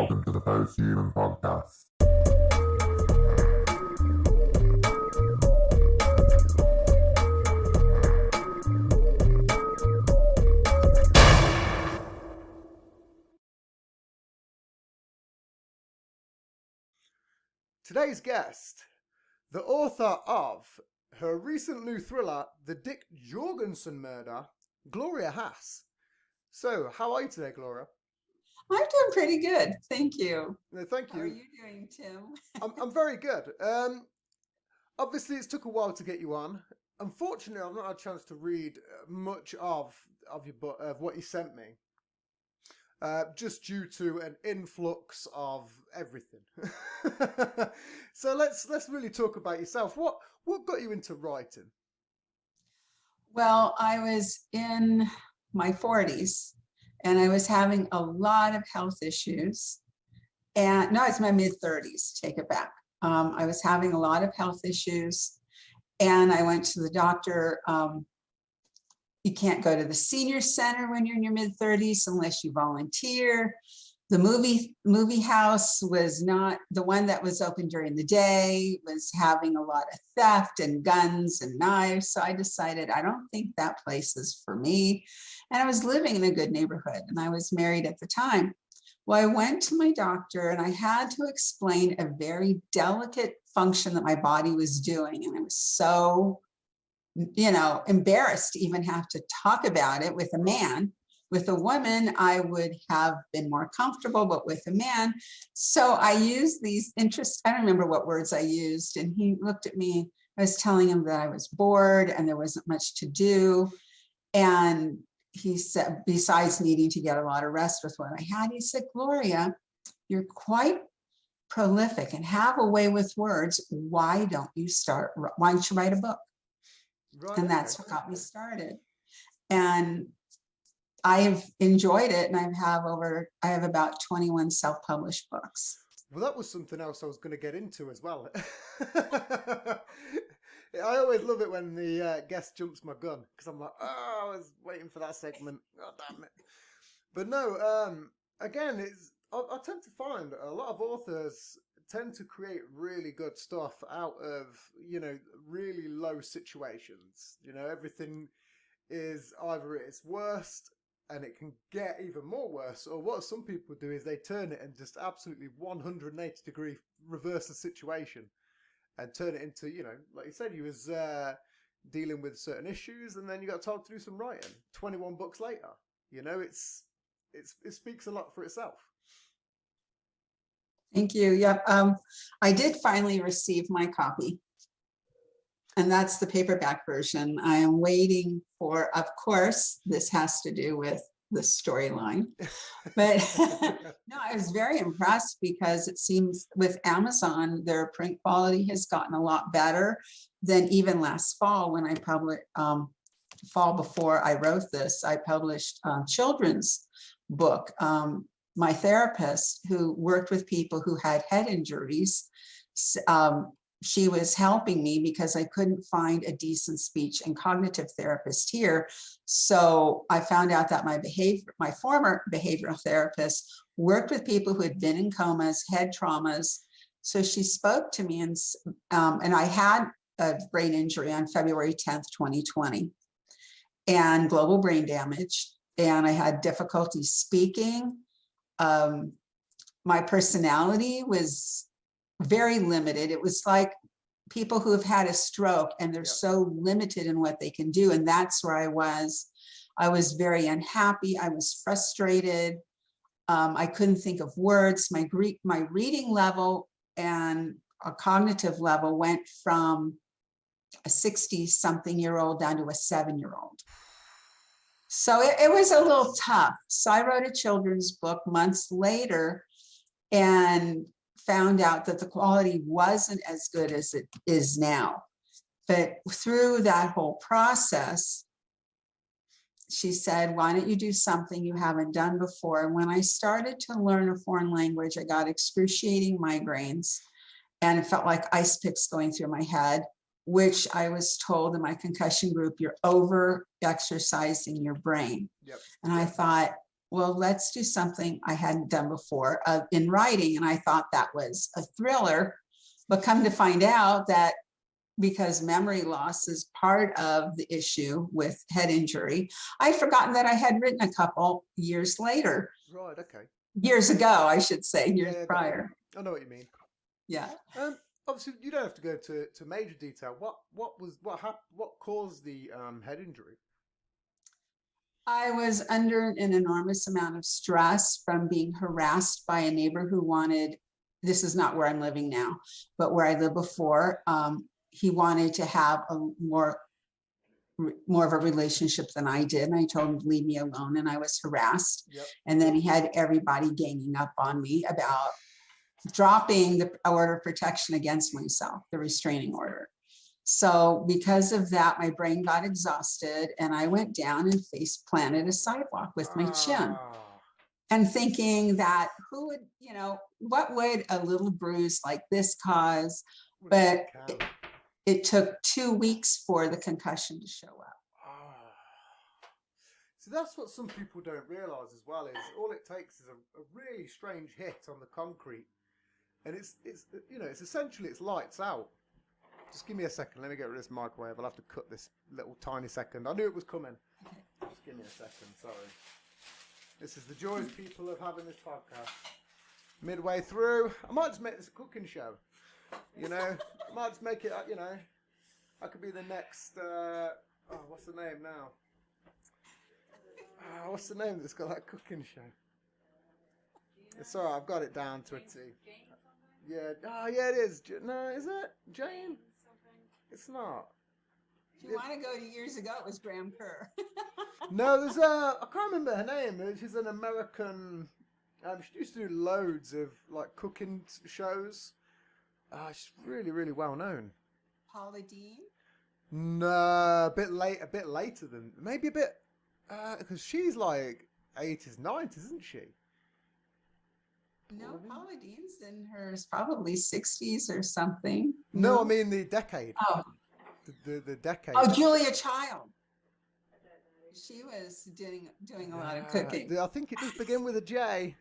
welcome to the Post-Human Podcast. Today's guest, the author of her recent new thriller, The Dick Jorgensen Murder, Gloria Haas. So, how are you today, Gloria? I'm doing pretty good, thank you. No, thank you. How are you doing, Tim? I'm very good. Obviously, it's took a while to get you on. Unfortunately, I've not had a chance to read much of your book, of what you sent me. Just due to an influx of everything. So let's really talk about yourself. What got you into writing? Well, I was in my 40s and I was having a lot of health issues. And no, it's my mid 30s, take it back. I was having a lot of health issues and I went to the doctor. You can't go to the senior center when you're in your mid 30s unless you volunteer. The movie house was not the one that was open during the day, was having a lot of theft and guns and knives. So I decided I don't think that place is for me. And I was living in a good neighborhood and I was married at the time. Well, I went to my doctor and I had to explain a very delicate function that my body was doing. And I was so embarrassed to even have to talk about it with a man. With a woman, I would have been more comfortable, but with a man. So I used these I don't remember what words I used. And he looked at me, I was telling him that I was bored and there wasn't much to do. And he said, besides needing to get a lot of rest with what I had, he said, Gloria, you're quite prolific and have a way with words. Why don't you write a book? Right, and that's what got me started. And I've enjoyed it, and I have about 21 self-published books. Well, that was something else I was going to get into as well. I always love it when the guest jumps my gun because I'm like, oh, I was waiting for that segment. Oh, damn it. But no, again, I tend to find a lot of authors tend to create really good stuff out of, really low situations. Everything is either at its worst and it can get even more worse, or what some people do is they turn it and just absolutely 180-degree reverse the situation and turn it into, like you said, you was dealing with certain issues and then you got told to do some writing 21 books later. It speaks a lot for itself. Thank you. Yep. I did finally receive my copy. And that's the paperback version. I am waiting for, of course, this has to do with the storyline. But no, I was very impressed because it seems with Amazon, their print quality has gotten a lot better than even last fall when I published, fall before I wrote this, I published a children's book. My therapist who worked with people who had head injuries, she was helping me because I couldn't find a decent speech and cognitive therapist here. So I found out that my former behavioral therapist worked with people who had been in comas, head traumas. So she spoke to me and I had a brain injury on February 10th, 2020 and global brain damage. And I had difficulty speaking. My personality was very limited. It was like people who have had a stroke and they're so limited in what they can do. And that's where I was. I was very unhappy. I was frustrated. I couldn't think of words. My reading level and a cognitive level went from a 60-something-year-old down to a 7-year-old. So it was a little tough. So I wrote a children's book months later and found out that the quality wasn't as good as it is now. But through that whole process, she said, why don't you do something you haven't done before? And when I started to learn a foreign language, I got excruciating migraines and it felt like ice picks going through my head, which I was told in my concussion group, you're over exercising your brain. Yep. And I thought, well, let's do something I hadn't done before in writing. And I thought that was a thriller, but come to find out that because memory loss is part of the issue with head injury, I'd forgotten that I had written a couple years later. Right. Okay. Years ago, I should say, years Yeah, prior. I know what you mean. Yeah. Obviously, you don't have to go to major detail. What caused the head injury? I was under an enormous amount of stress from being harassed by a neighbor who wanted, this is not where I'm living now, but where I lived before. He wanted to have a more of a relationship than I did. And I told him to leave me alone, and I was harassed. Yep. And then he had everybody ganging up on me about dropping the order of protection against myself, the restraining order. So because of that, my brain got exhausted, and I went down and face planted a sidewalk with my chin. And thinking that who would, what would a little bruise like this cause? But it took 2 weeks for the concussion to show up. So that's what some people don't realize as well, is all it takes is a really strange hit on the concrete. And it's essentially it's lights out. Just give me a second. Let me get rid of this microwave. I'll have to cut this little tiny second. I knew it was coming. Just give me a second. Sorry. This is the joys, people, of having this podcast. Midway through, I might just make this a cooking show. I might just make it, I could be the next, what's the name now? What's the name that's got that cooking show? It's alright, I've got it down to a T. Yeah, yeah, it is. No, is it? Jane? It's not. If you want to go to years ago, it was Graham Kerr. No, there's I can't remember her name. She's an American. She used to do loads of like cooking shows. She's really, really well known. Paula Dean? No, a bit later than maybe a bit, because she's like 80s, 90s, isn't she? No, Paula Dean's in her probably 60s or something. No, I mean the decade. Oh. The decade. Oh, Julia Child. She was doing a lot of cooking. I think it does begin with a J.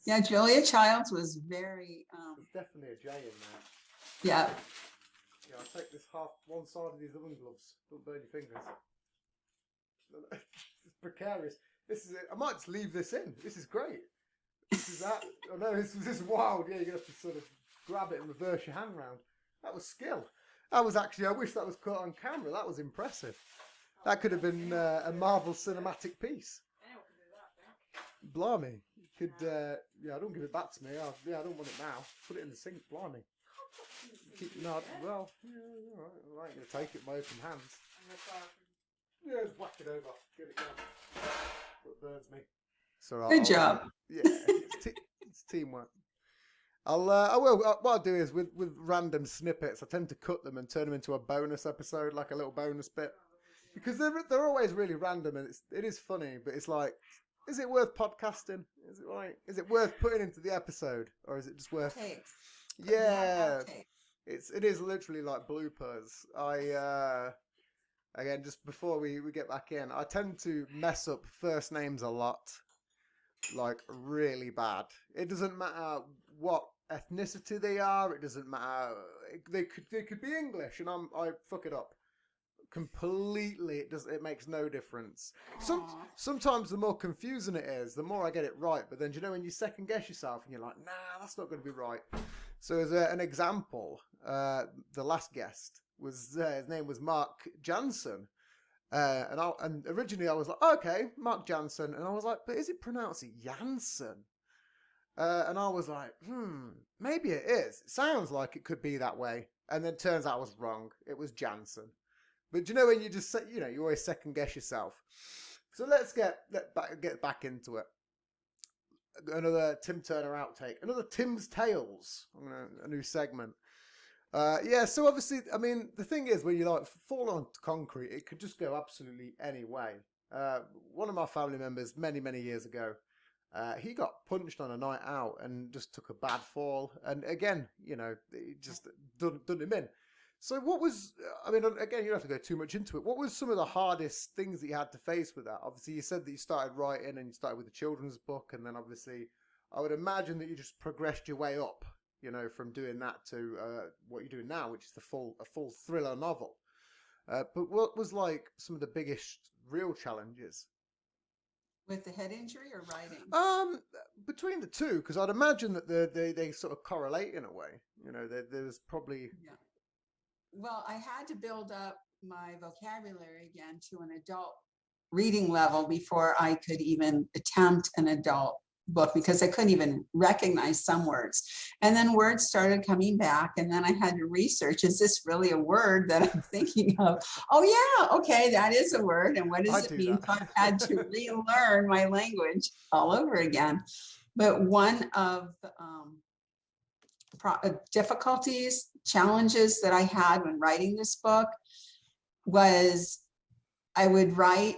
Yeah, Julia Childs was very... There's definitely a J in there. Yeah. Yeah, I'll take this one side of these oven gloves. Don't burn your fingers. It's precarious. This is it. I might just leave this in. This is great. This is that. Oh no, this is wild. Yeah, you're going to have to sort of grab it and reverse your hand round. That was skill. That was actually, I wish that was caught on camera. That was impressive. That could have been a Marvel cinematic piece. Blimey. Could, I don't give it back to me. I don't want it now. Put it in the sink, blimey. All right, I'm going to take it in my open hands. Yeah, just whack it over. Get it going. It burns me. So Good job. Yeah, it's teamwork. I will. What I'll do is with random snippets, I tend to cut them and turn them into a bonus episode, like a little bonus bit, because they're always really random, and it is funny, but it's like, is it worth podcasting? Is it right? Is it worth putting into the episode, or is it just worth? Takes. Yeah, it is literally like bloopers. Again, just before we get back in, I tend to mess up first names a lot, like really bad. It doesn't matter what ethnicity they are. It doesn't matter. They could be English, and I fuck it up completely. It makes no difference. Sometimes the more confusing it is, the more I get it right. But then, when you second guess yourself and you're like, nah, that's not going to be right. So as an example, the last guest was his name was Mark Jansen, and originally I was like, okay, Mark Jansen, and I was like, but is it pronounced Jansen? And I was like, maybe it is. It sounds like it could be that way, and then turns out I was wrong. It was Jansen. But when you just say, you always second guess yourself. So let's get back into it. Another Tim Turner outtake. Another Tim's Tales. A new segment. So obviously, I mean, the thing is, when you fall onto concrete, it could just go absolutely any way. One of my family members, many, many years ago, he got punched on a night out and just took a bad fall. And again, it just done him in. So what was, I mean, again, you don't have to go too much into it. What was some of the hardest things that you had to face with that? Obviously, you said that you started writing and you started with the children's book. And then obviously, I would imagine that you just progressed your way up, you know, from doing that to what you're doing now, which is a full thriller novel. But what was like some of the biggest real challenges? With the head injury or writing? Between the two, because I'd imagine that they sort of correlate in a way. You know, there's probably Yeah. Well, I had to build up my vocabulary again to an adult reading level before I could even attempt an adult book, because I couldn't even recognize some words. And then words started coming back, and then I had to research, is this really a word that I'm thinking of? Oh yeah, okay, that is a word. And what does it mean? So I've had to relearn my language all over again. But one of the difficulties, challenges that I had when writing this book was I would write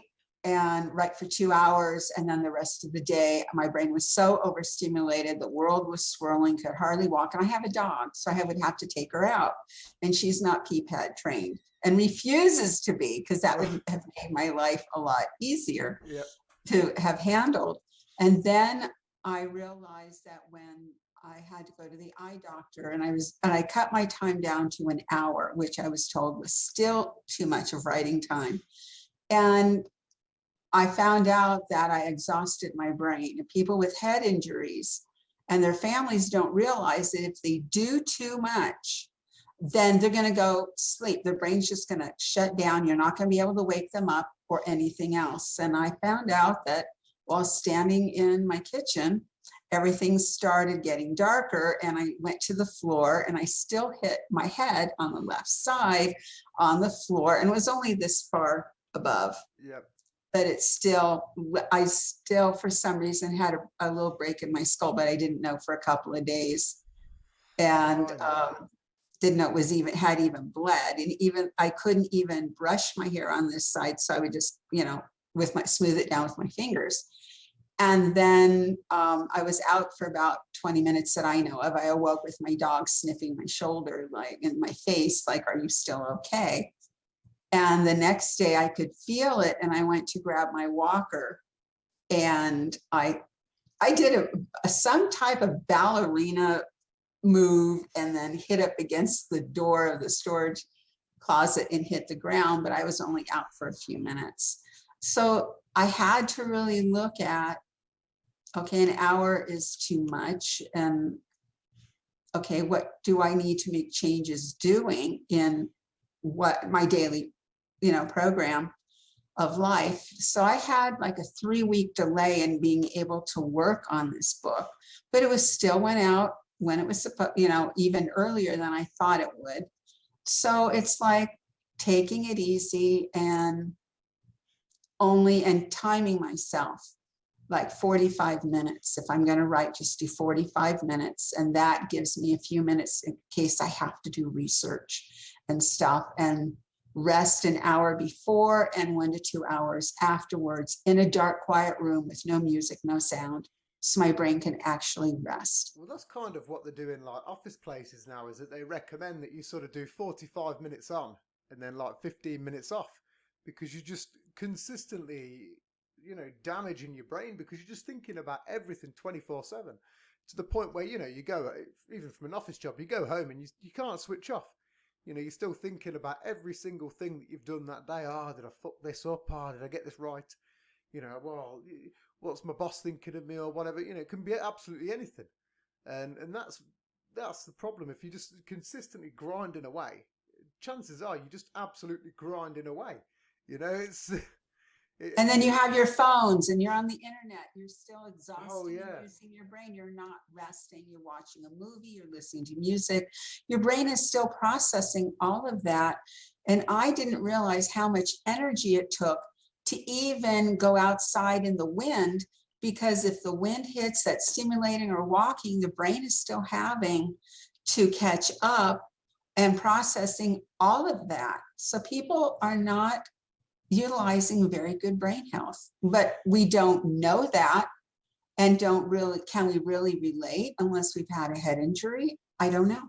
for 2 hours, and then the rest of the day my brain was so overstimulated, the world was swirling, could hardly walk. And I have a dog, so I would have to take her out, and she's not pee-pad trained and refuses to be, because that would have made my life a lot easier to have handled. And then I realized that when I had to go to the eye doctor, and I cut my time down to an hour, which I was told was still too much of writing time. And I found out that I exhausted my brain. And people with head injuries and their families don't realize that if they do too much, then they're going to go sleep. Their brain's just going to shut down. You're not going to be able to wake them up or anything else. And I found out that while standing in my kitchen, everything started getting darker, and I went to the floor, and I still hit my head on the left side on the floor, and it was only this far above. Yep. But I still, for some reason, had a little break in my skull, but I didn't know for a couple of days, and didn't know it was had even bled, and I couldn't even brush my hair on this side, so I would just, smooth it down with my fingers. And then I was out for about 20 minutes that I know of. I awoke with my dog sniffing my shoulder, like in my face, like, are you still okay? And the next day I could feel it, and I went to grab my walker, and I did some type of ballerina move, and then hit up against the door of the storage closet and hit the ground, but I was only out for a few minutes. So I had to really look at, okay, an hour is too much, and okay, what do I need to make changes doing in what my daily, program of life? So I had like a 3-week delay in being able to work on this book, but it was still went out when it was supposed, even earlier than I thought it would. So it's like taking it easy and timing myself like 45 minutes. If I'm going to write, just do 45 minutes. And that gives me a few minutes in case I have to do research and stuff, and rest an hour before and 1 to 2 hours afterwards in a dark, quiet room with no music, no sound, so my brain can actually rest. Well, that's kind of what they do in like office places now, is that they recommend that you sort of do 45 minutes on and then like 15 minutes off, because you just consistently, damaging your brain, because you're just thinking about everything 24/7, to the point where, you go, even from an office job, you go home and you can't switch off. You're still thinking about every single thing that you've done that day. Did I fuck this up? Did I get this right? Well, what's my boss thinking of me, or whatever? It can be absolutely anything. And that's the problem. If you're just consistently grinding away, chances are you're just absolutely grinding away. It's... And then you have your phones and you're on the internet. You're still exhausted. Oh, yeah. You're using your brain. You're not resting. You're watching a movie. You're listening to music. Your brain is still processing all of that. And I didn't realize how much energy it took to even go outside in the wind, because if the wind hits, that's stimulating, or walking, the brain is still having to catch up and processing all of that. So people are not utilizing very good brain health, but we don't know that, and can we really relate unless we've had a head injury? I don't know.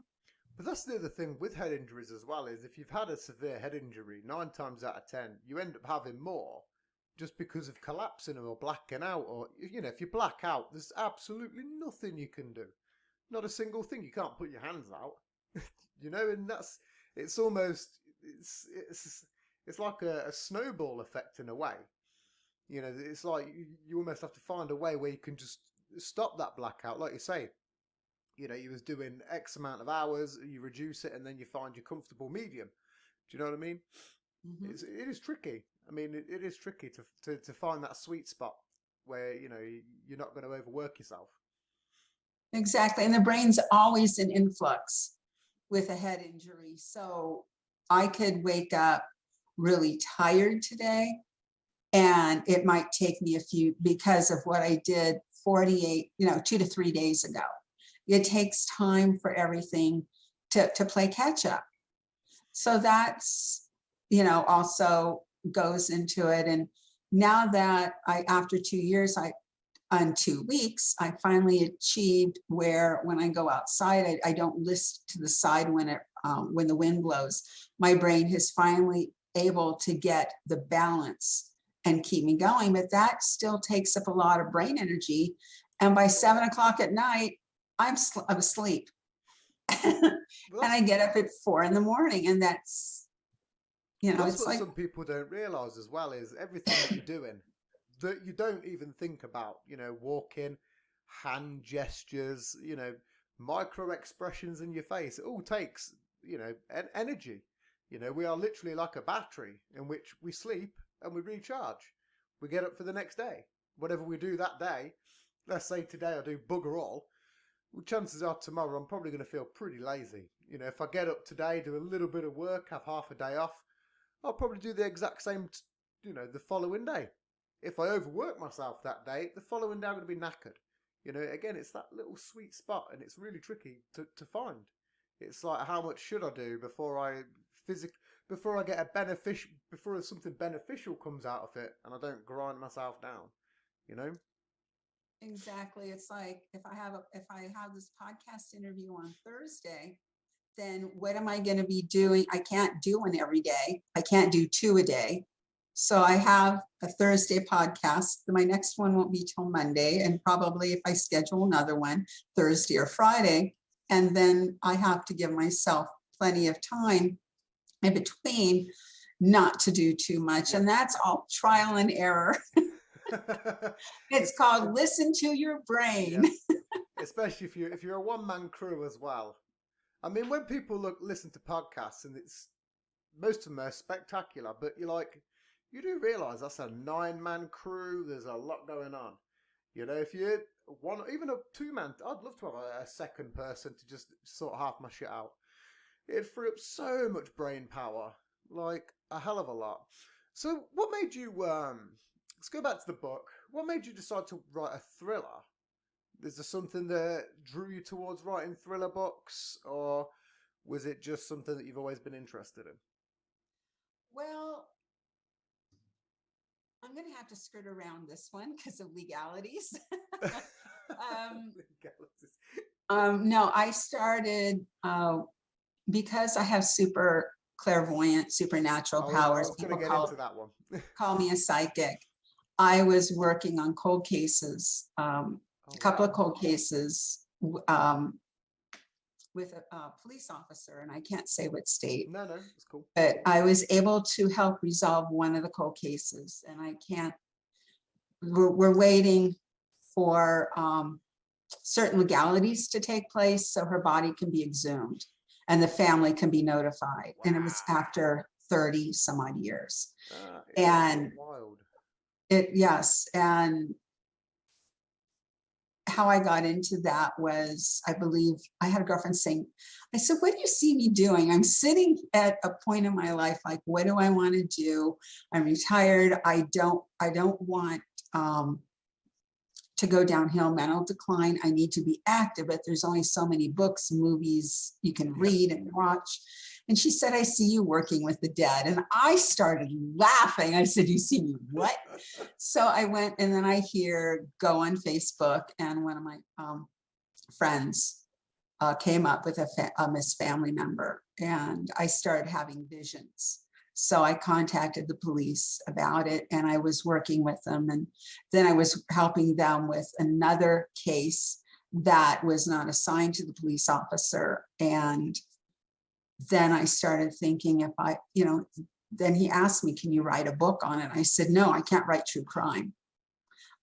But that's the other thing with head injuries as well, is if you've had a severe head injury, 9 times out of 10, you end up having more just because of collapsing or blacking out. Or, you know, if you black out, there's absolutely nothing you can do. Not a single thing. You can't put your hands out, you know, and it's almost, it's like a snowball effect in a way. You know, it's like you almost have to find a way where you can just stop that blackout. Like you say, you know, you was doing X amount of hours, you reduce it, and then you find your comfortable medium. Do you know what I mean? Mhm. It is tricky. I mean, it is tricky to find that sweet spot where, you know, you're not going to overwork yourself. Exactly. And the brain's always in influx with a head injury. So I could wake up really tired today, and it might take me because of what I did 48, 2 to 3 days ago. It takes time for everything to play catch up. So that's, also goes into it. And now that after 2 years, on 2 weeks, I finally achieved where when I go outside, I don't list to the side when the wind blows. My brain has finally able to get the balance and keep me going, but that still takes up a lot of brain energy. And by 7 o'clock at night, I'm asleep. And I get up at 4 in the morning, and that's, That's it's what like, some people don't realize as well, is everything that you're doing that you don't even think about, you know, walking, hand gestures, you know, micro expressions in your face. It all takes, you know, energy. You know, we are literally like a battery in which we sleep and we recharge. We get up for the next day. Whatever we do that day, let's say today I do bugger all, well, chances are tomorrow I'm probably going to feel pretty lazy. You know, if I get up today, do a little bit of work, have half a day off, I'll probably do the exact same, the following day. If I overwork myself that day, the following day I'm going to be knackered. You know, again, it's that little sweet spot, and it's really tricky to find. It's like, how much should I do before I before something beneficial comes out of it, and I don't grind myself down. You know. exactly. It's like if I have this podcast interview on Thursday, then what am I going to be doing? I can't do one every day. I can't do 2 a day. So I have a Thursday podcast. My next one won't be till Monday, and probably if I schedule another one, Thursday or Friday. And then I have to give myself plenty of time in between not to do too much. And that's all trial and error. It's called listen to your brain. Yeah. Especially if you're a one-man crew as well. I mean, when people listen to podcasts, and most of them are spectacular, but you do realise that's a 9-man crew. There's a lot going on. You know, if you're one, even a 2-man, I'd love to have a second person to just sort half my shit out. It'd free up so much brain power, like a hell of a lot. So, what made you? Let's go back to the book. What made you decide to write a thriller? Is there something that drew you towards writing thriller books, or was it just something that you've always been interested in? Well, I'm going to have to skirt around this one because of legalities. No, I started because I have super clairvoyant, supernatural powers. I was going to get into that one. Call me a psychic. I was working on cold cases, a couple of cold cases with a police officer, and I can't say what state. No, it's cool. But I was able to help resolve one of the cold cases, and we're waiting for certain legalities to take place so her body can be exhumed and the family can be notified. Wow. And it was after 30 some odd years. And wild. Yes. And how I got into that was, I believe I had a girlfriend saying, I said, what do you see me doing? I'm sitting at a point in my life, like, what do I want to do? I'm retired. I don't want to go downhill, mental decline. I need to be active, but there's only so many books, movies you can read and watch. And she said, I see you working with the dead. And I started laughing. I said, you see me what? So I went, and then I go on Facebook, and one of my friends came up with a missed family member, and I started having visions. So I contacted the police about it, and I was working with them, and then I was helping them with another case that was not assigned to the police officer. And then I started thinking, if I, then he asked me, can you write a book on it? I said, no, I can't write true crime.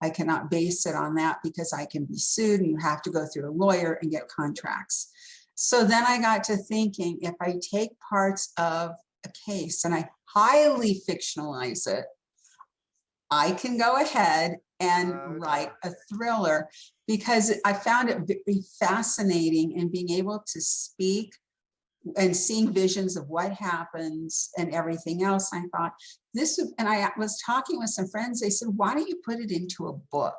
I cannot base it on that because I can be sued and you have to go through a lawyer and get contracts. So then I got to thinking, if I take parts of a case and I highly fictionalize it, I can go ahead and write a thriller, because I found it very fascinating in being able to speak and seeing visions of what happens and everything else. I thought this, and I was talking with some friends, they said, why don't you put it into a book?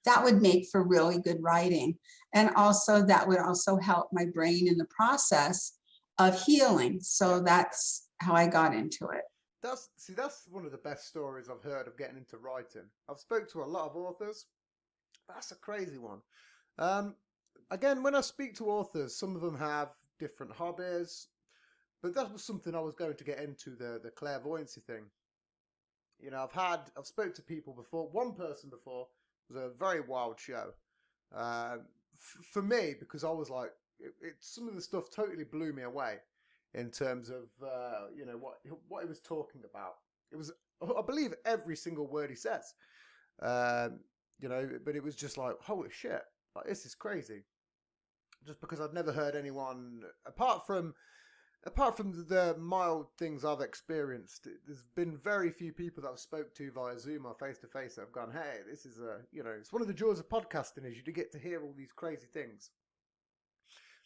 That would make for really good writing. And also that would also help my brain in the process of healing. So that's how I got into it. That's one of the best stories I've heard of getting into writing. I've spoke to a lot of authors. That's a crazy one. Again, when I speak to authors, some of them have different hobbies, but that was something I was going to get into, the clairvoyancy thing. I've spoke to people before. One person before was a very wild show for me, because I was like, some of the stuff totally blew me away in terms of what he was talking about. It was, I believe, every single word he says. But it was just like, holy shit, like, this is crazy. Just because I'd never heard anyone, apart from the mild things I've experienced, there's been very few people that I've spoke to via Zoom or face to face that have gone, hey, this is it's one of the joys of podcasting, is you do get to hear all these crazy things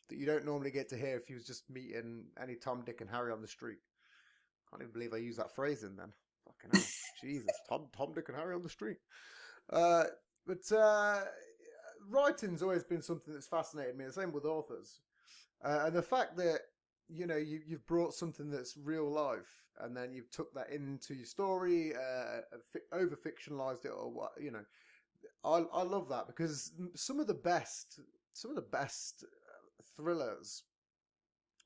that you don't normally get to hear if you was just meeting any Tom, Dick and Harry on the street. Can't even believe I used that phrase in then. Fucking hell. Jesus. Tom, Dick and Harry on the street. Writing's always been something that's fascinated me. The same with authors. And the fact that, you've brought something that's real life and then you've took that into your story, over fictionalized it, or what, I love that, because some of the best thrillers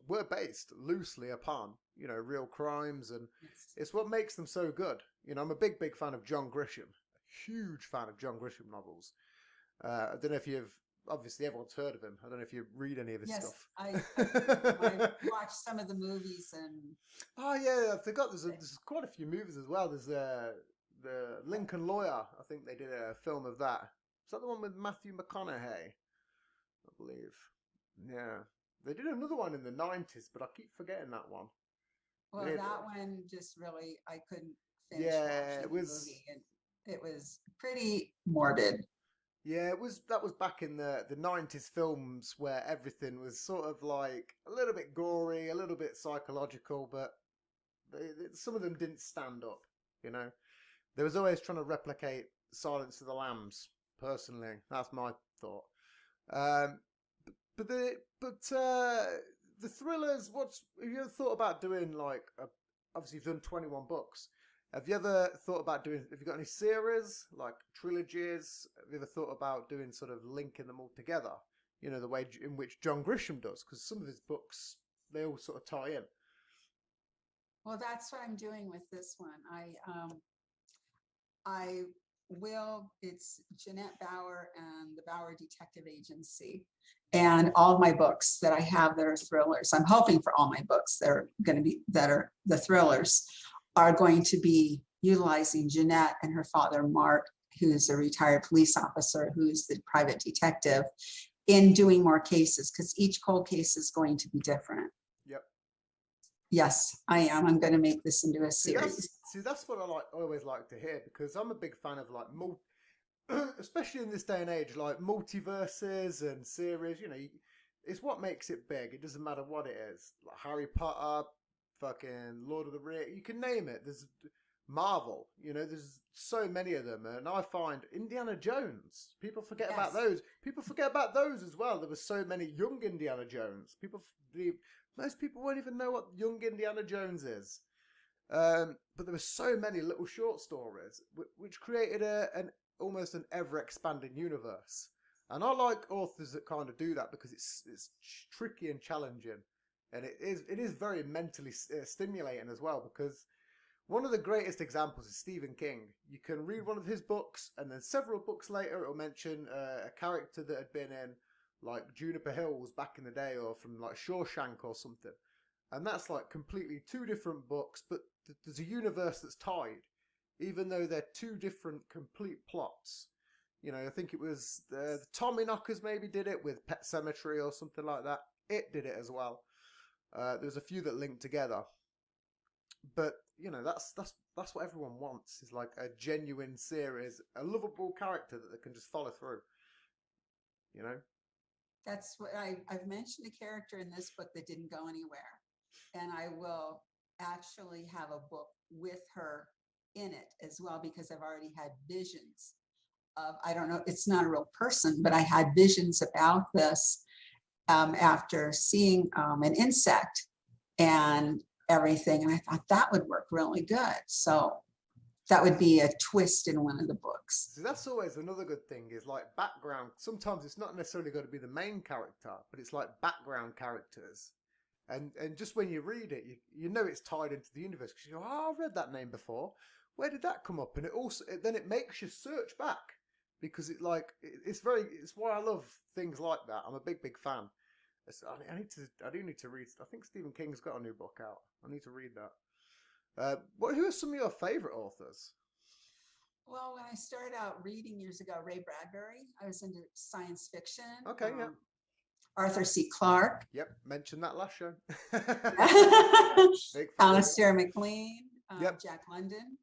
were based loosely upon, real crimes, and it's what makes them so good. I'm a big fan of John Grisham, a huge fan of John Grisham novels. I don't know if obviously everyone's heard of him. I don't know if you read any of his stuff. I watched some of the movies and. Oh yeah, I forgot. There's quite a few movies as well. There's the Lincoln Lawyer. I think they did a film of that. Is that the one with Matthew McConaughey? I believe. Yeah, they did another one in the 90s, but I keep forgetting that one. Well, that one just really, I couldn't finish watching the movie. It was pretty morbid. Yeah, that was back in the 90s films where everything was sort of like a little bit gory, a little bit psychological, but some of them didn't stand up, They was always trying to replicate Silence of the Lambs, personally. That's my thought. But the thrillers, have you ever thought about doing, like, obviously you've done 21 books. Have you ever thought about have you got any series, like trilogies? Have you ever thought about doing sort of linking them all together? The way in which John Grisham does, because some of his books, they all sort of tie in. Well, that's what I'm doing with this one. It's Jeanette Bauer and the Bauer Detective Agency, and all my books that I have that are thrillers. I'm hoping for all my books that are the thrillers are going to be utilizing Jeanette and her father, Mark, who's a retired police officer, who's the private detective, in doing more cases, because each cold case is going to be different. Yep. Yes, I am. I'm going to make this into a series. That's what I always like to hear, because I'm a big fan of, like, especially in this day and age, like multiverses and series. It's what makes it big. It doesn't matter what it is. Like Harry Potter, fucking Lord of the Rings, you can name it. There's Marvel, there's so many of them. And I find Indiana Jones, people forget about those. People forget about those as well. There were so many young Indiana Jones. Most people won't even know what young Indiana Jones is. But there were so many little short stories which created almost an ever-expanding universe. And I like authors that kind of do that because it's tricky and challenging, and it is very mentally stimulating as well. Because one of the greatest examples is Stephen King. You can read one of his books, and then several books later, it'll mention a character that had been in like Juniper Hills back in the day, or from like Shawshank or something. And that's like completely two different books, but there's a universe that's tied, even though they're two different complete plots. You know, I think it was the Tommyknockers maybe did it with Pet Sematary or something like that. It did it as well. There's a few that linked together. But, you know, that's what everyone wants, is like a genuine series, a lovable character that they can just follow through. You know? That's what I've mentioned a character in this book that didn't go anywhere. And I will actually have a book with her in it as well, because I've already had visions of, I don't know, it's not a real person, but I had visions about this after seeing an insect and everything. And I thought that would work really good. So that would be a twist in one of the books. So that's always another good thing, is like background. Sometimes it's not necessarily going to be the main character, but it's like background characters. And just when you read it, you know it's tied into the universe, because you go, oh, I've read that name before. Where did that come up? And it also then it makes you search back, because it's why I love things like that. I'm a big fan. I do need to read. I think Stephen King's got a new book out. I need to read that. Who are some of your favorite authors? Well, when I started out reading years ago, Ray Bradbury, I was into science fiction. Okay, yeah. Arthur C. Clarke. Yep, mentioned that last show. Alistair MacLean, yep. Jack London.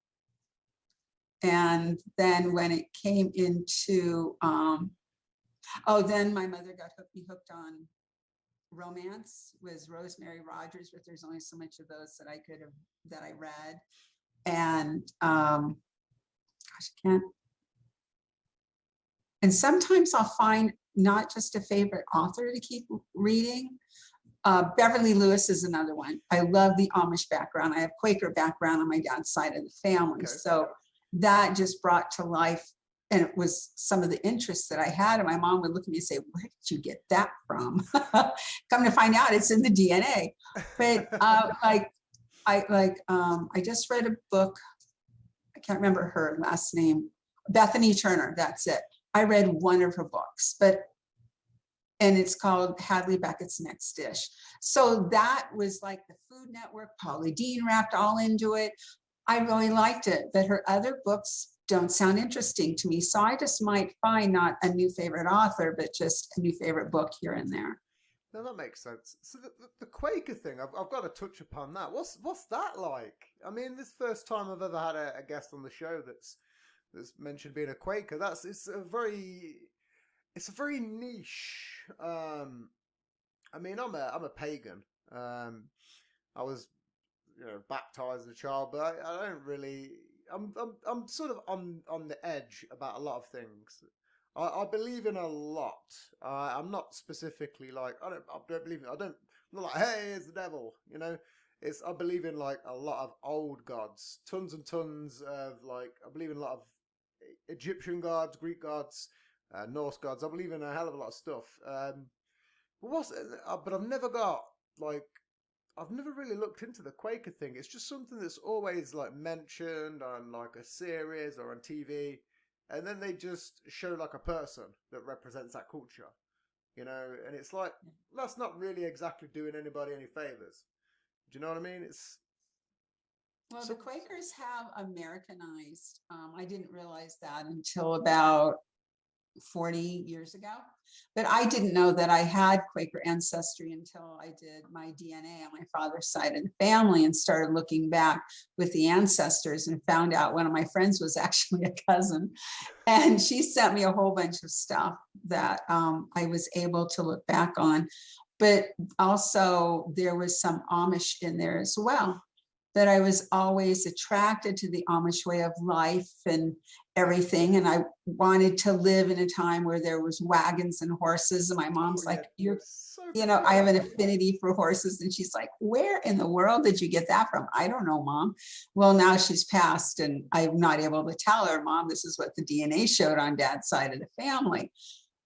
And then when it came into, then my mother got me hooked on romance, was Rosemary Rogers, but there's only so much of those that I read. And gosh, I can't. And sometimes I'll find not just a favorite author to keep reading. Beverly Lewis is another one. I love the Amish background. I have Quaker background on my dad's side of the family. Okay. So that just brought to life, and it was some of the interests that I had. And my mom would look at me and say, where did you get that from? Come to find out, it's in the DNA. But I just read a book. I can't remember her last name. Bethany Turner, that's it. I read one of her books, and it's called Hadley Beckett's Next Dish. So that was like the Food Network, Paula Deen wrapped all into it. I really liked it, but her other books don't sound interesting to me. So I just might find not a new favorite author, but just a new favorite book here and there. No, that makes sense. So the Quaker thing, I've got to touch upon that. What's that like? I mean, this first time I've ever had a guest on the show that's mentioned being a Quaker. It's a very niche. I mean, I'm a pagan. I was, baptized as a child, but I don't really. I'm sort of on the edge about a lot of things. I believe in a lot. I'm not specifically like I don't believe in. I'm not like, hey, it's the devil. I believe in like a lot of old gods, tons and tons of like. I believe in a lot of Egyptian gods, Greek gods, Norse gods. I believe in a hell of a lot of stuff. But I've never got like. I've never really looked into the Quaker thing. It's just something that's always like mentioned on like a series or on TV, and then they just show like a person that represents that culture, and it's like, that's not really exactly doing anybody any favors. Do you know what I mean? Well, the Quakers have Americanized. I didn't realize that until about 40 years ago, but I didn't know that I had Quaker ancestry until I did my DNA on my father's side of the family and started looking back with the ancestors and found out one of my friends was actually a cousin, and she sent me a whole bunch of stuff that I was able to look back on. But also there was some Amish in there as well, that I was always attracted to the Amish way of life and everything. And I wanted to live in a time where there was wagons and horses. And my mom's like, I have an affinity for horses. And she's like, where in the world did you get that from? I don't know, Mom. Well, now she's passed and I'm not able to tell her, Mom, this is what the DNA showed on Dad's side of the family.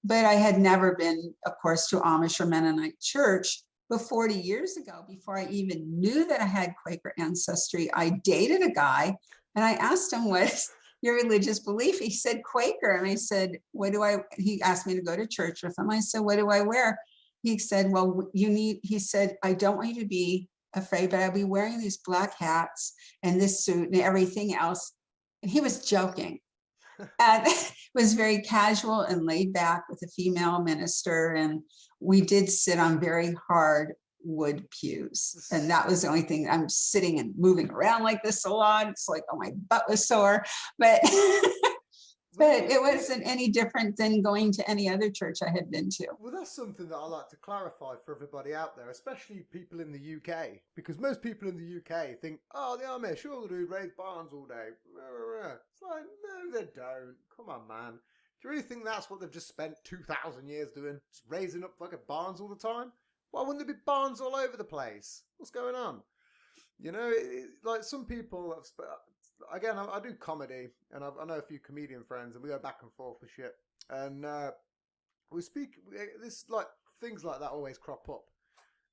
but I had never been, of course, to Amish or Mennonite church. But 40 years ago, before I even knew that I had Quaker ancestry, I dated a guy and I asked him, what's your religious belief? He said Quaker. And I said, he asked me to go to church with him. I said, what do I wear? He said, well, he said, I don't want you to be afraid, but I'll be wearing these black hats and this suit and everything else. And he was joking. And it was very casual and laid back with a female minister. And we did sit on very hard wood pews. And that was the only thing. I'm sitting and moving around like this a lot. It's like, oh, my butt was sore. But but it wasn't any different than going to any other church I had been to. Well, that's something that I like to clarify for everybody out there, especially people in the UK, because most people in the UK think, oh, the Amish, all they do is raise barns all day. It's like, no, they don't. Come on, man. Do you really think that's what they've just spent 2,000 years doing? Just raising up fucking barns all the time? Why wouldn't there be barns all over the place? What's going on? You know, like some people have... Again, I do comedy, and I know a few comedian friends, and we go back and forth with shit. And we speak, this like things like that always crop up,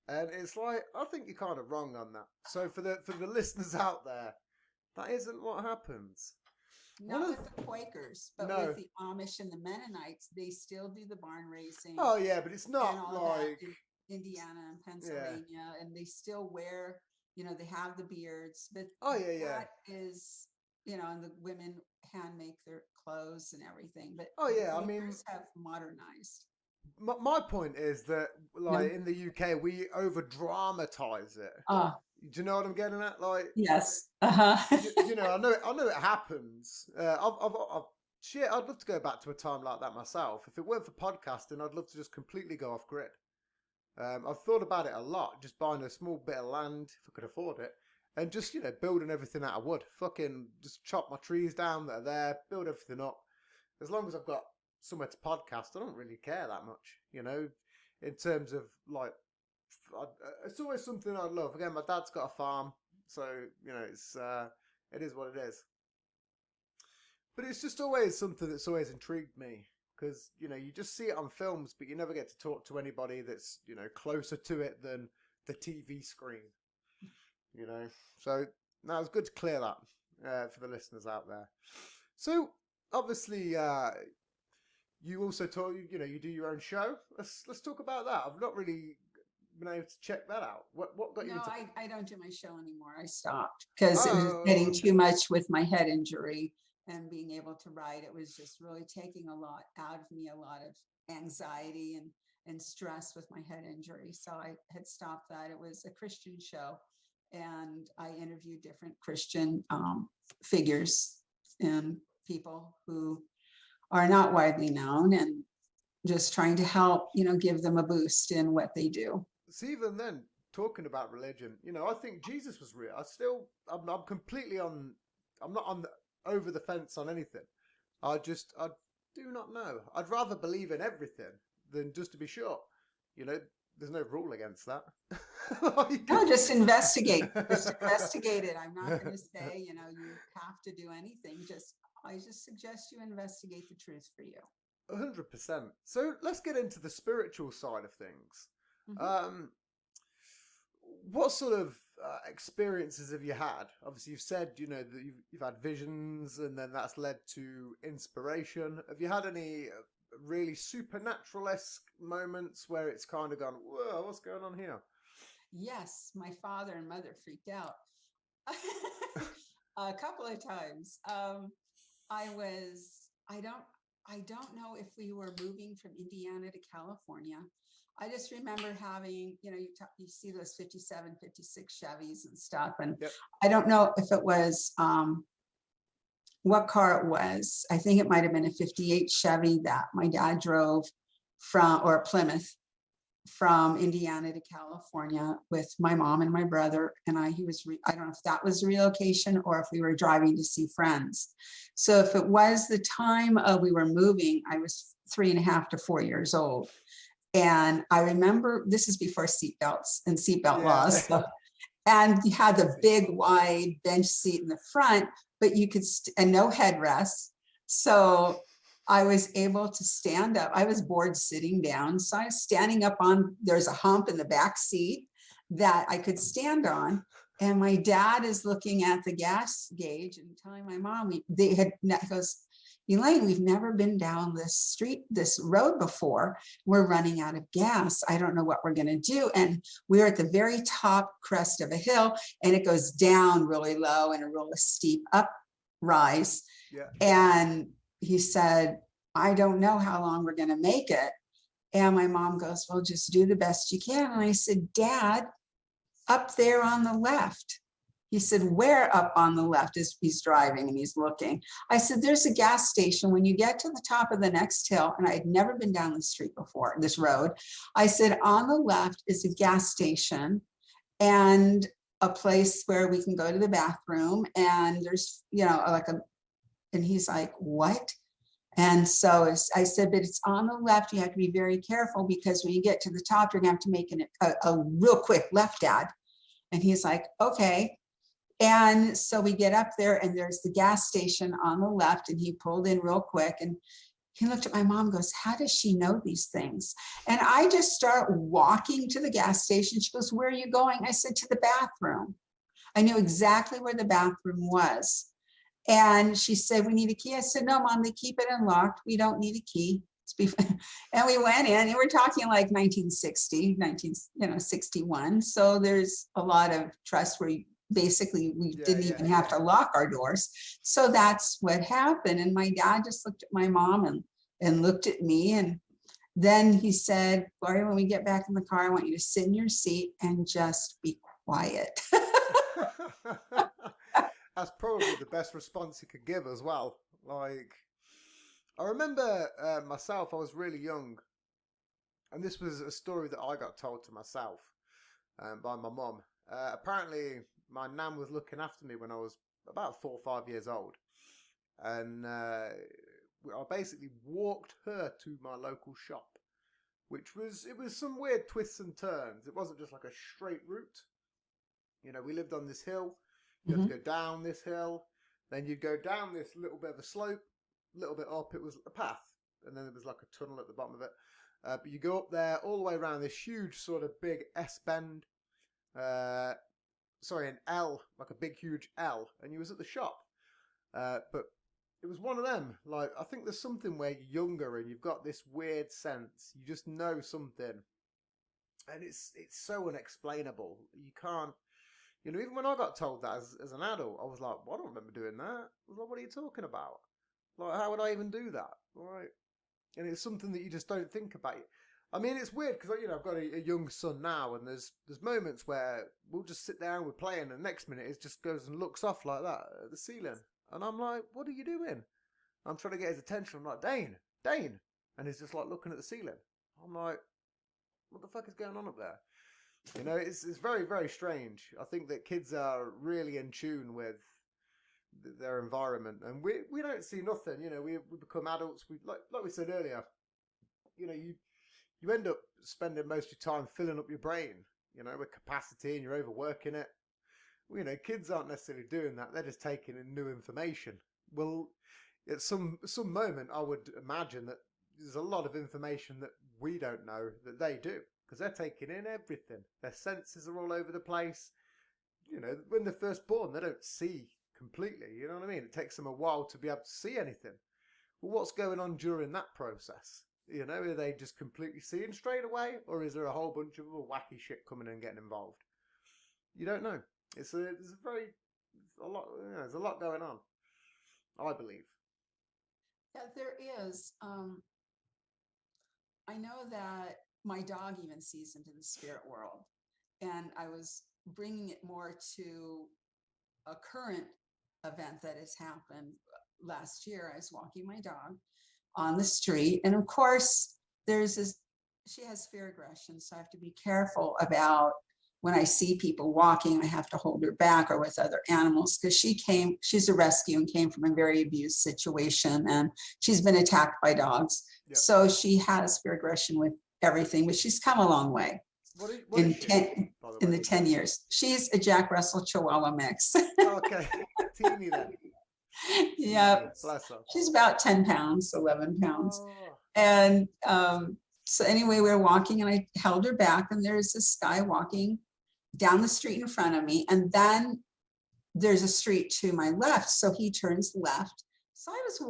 and it's like I think you're kind of wrong on that. So for the listeners out there, that isn't what happens. Not with the Quakers, but with the Amish and the Mennonites, they still do the barn raising. Oh yeah, but it's not like in Indiana and Pennsylvania, and they still wear. You know, they have the beards, but that is, you know, and the women hand make their clothes and everything. But I mean, have modernized. My point is that, like in the UK, we over dramatize it. Do you know what I'm getting at? Like, yes, you know, I know it happens. I'd love to go back to a time like that myself. If it weren't for podcasting, I'd love to just completely go off grid. I've thought about it a lot, just buying a small bit of land, if I could afford it, and just, you know, building everything out of wood. Fucking just chop my trees down that are there, build everything up. As long as I've got somewhere to podcast, I don't really care that much, you know, in terms of, like, it's always something I love. Again, my dad's got a farm, so, you know, it is what it is. But it's just always something that's always intrigued me. Because, you know, you just see it on films, but you never get to talk to anybody that's, you know, closer to it than the TV screen. You know, so that was good to clear that for the listeners out there. So, obviously, you also talk, you know, you do your own show. Let's talk about that. I've not really been able to check that out. What got you into... No, I don't do my show anymore. I stopped because it was getting too much with my head injury. And being able to write, it was just really taking a lot out of me, a lot of anxiety and stress with my head injury. So I had stopped that. It was a Christian show, and I interviewed different Christian figures and people who are not widely known, and just trying to help, you know, give them a boost in what they do. So even then, talking about religion, you know, I think Jesus was real. I'm completely on. I'm not on over the fence on anything. I do not know. I'd rather believe in everything than just to be sure. You know, there's no rule against that. No, just investigate. Just investigate it. I'm not going to say, you know, you have to do anything. I just suggest you investigate the truth for you. 100%. So let's get into the spiritual side of things. Mm-hmm. What sort of experiences have you had? Obviously, you've said, you know, that you've had visions, and then that's led to inspiration. Have you had any really supernatural-esque moments where it's kind of gone, whoa, what's going on here? Yes, my father and mother freaked out a couple of times. I don't know if we were moving from Indiana to California. I just remember having, you know, you see those 57, 56 Chevys and stuff. And I don't know if it was, what car it was. I think it might have been a 58 Chevy that my dad drove or a Plymouth from Indiana to California with my mom and my brother. And I don't know if that was a relocation or if we were driving to see friends. So if it was the time we were moving, I was 3.5 to 4 years old. And I remember, this is before seatbelts and seatbelt laws. So, and you had the big wide bench seat in the front, but you could, and no headrest. So I was able to stand up. I was bored sitting down. So I was standing up on, there's a hump in the back seat that I could stand on. And my dad is looking at the gas gauge and telling my mom, he goes, Elaine, we've never been down this road before. We're running out of gas. I don't know what we're going to do. And we're at the very top crest of a hill, and it goes down really low and a really steep up rise. Yeah. And he said, I don't know how long we're going to make it. And my mom goes, well, just do the best you can. And I said, Dad, up there on the left. He said, where up on the left? As he's driving and he's looking. I said, there's a gas station. When you get to the top of the next hill, and I had never been down the street before, this road, I said, on the left is a gas station and a place where we can go to the bathroom. And there's, and he's like, what? And so I said, but it's on the left. You have to be very careful because when you get to the top, you're going to have to make a real quick left, Dad. And he's like, okay. And so we get up there and there's the gas station on the left, and he pulled in real quick and he looked at my mom and goes, how does she know these things? And I just start walking to the gas station. She goes, where are you going? I said, to the bathroom. I knew exactly where the bathroom was. And she said, we need a key. I said, no, Mom, they keep it unlocked. We don't need a key. And we went in, and we're talking like 1961. So there's a lot of trust where we didn't even have to lock our doors. So that's what happened. And my dad just looked at my mom and looked at me. And then he said, Gloria, when we get back in the car, I want you to sit in your seat and just be quiet. That's probably the best response he could give as well. Like, I remember myself, I was really young, and this was a story that I got told to myself by my mum. Apparently, my nan was looking after me when I was about 4 or 5 years old, and I basically walked her to my local shop, it was some weird twists and turns. It wasn't just like a straight route. We lived on this hill. You had to go down this hill, then you'd go down this little bit of a slope, a little bit up, it was a path, and then there was like a tunnel at the bottom of it. But you go up there all the way around this huge sort of big S-bend, an L, like a big huge L, and you was at the shop. But it was one of them, like, I think there's something where you're younger and you've got this weird sense, you just know something, and it's so unexplainable. You can't, even when I got told that as an adult, I was like, well, I don't remember doing that. I was like, what are you talking about? Like, how would I even do that? Right? And it's something that you just don't think about. I mean, it's weird because, I've got a young son now, and there's moments where we'll just sit there and we're playing, and the next minute it just goes and looks off like that at the ceiling. And I'm like, what are you doing? I'm trying to get his attention. I'm like, Dane. And he's just like looking at the ceiling. I'm like, what the fuck is going on up there? It's very, very strange. I think that kids are really in tune with their environment, and we don't see nothing. We become adults. Like we said earlier, you end up spending most of your time filling up your brain, with capacity, and you're overworking it. Kids aren't necessarily doing that. They're just taking in new information. Well, at some moment, I would imagine that there's a lot of information that we don't know that they do. Because they're taking in everything. Their senses are all over the place. When they're first born, they don't see completely. You know what I mean? It takes them a while to be able to see anything. Well, what's going on during that process? Are they just completely seeing straight away? Or is there a whole bunch of other wacky shit coming in and getting involved? You don't know. There's a lot going on, I believe. Yeah, there is. I know that my dog even sees into the spirit world. And I was bringing it more to a current event that has happened last year. I was walking my dog on the street. And of course, she has fear aggression. So I have to be careful about when I see people walking, I have to hold her back, or with other animals, because she's a rescue and came from a very abused situation. And she's been attacked by dogs. Yep. So she has fear aggression with everything, but she's come a long way. What is she, in the 10 years. She's a Jack Russell Chihuahua mix. Okay, teeny then. Yeah, Bless her. she's about 10 pounds, 11 pounds. Oh, And so anyway, we were walking and I held her back, and there's this guy walking down the street in front of me. And then there's a street to my left. So he turns left. So I was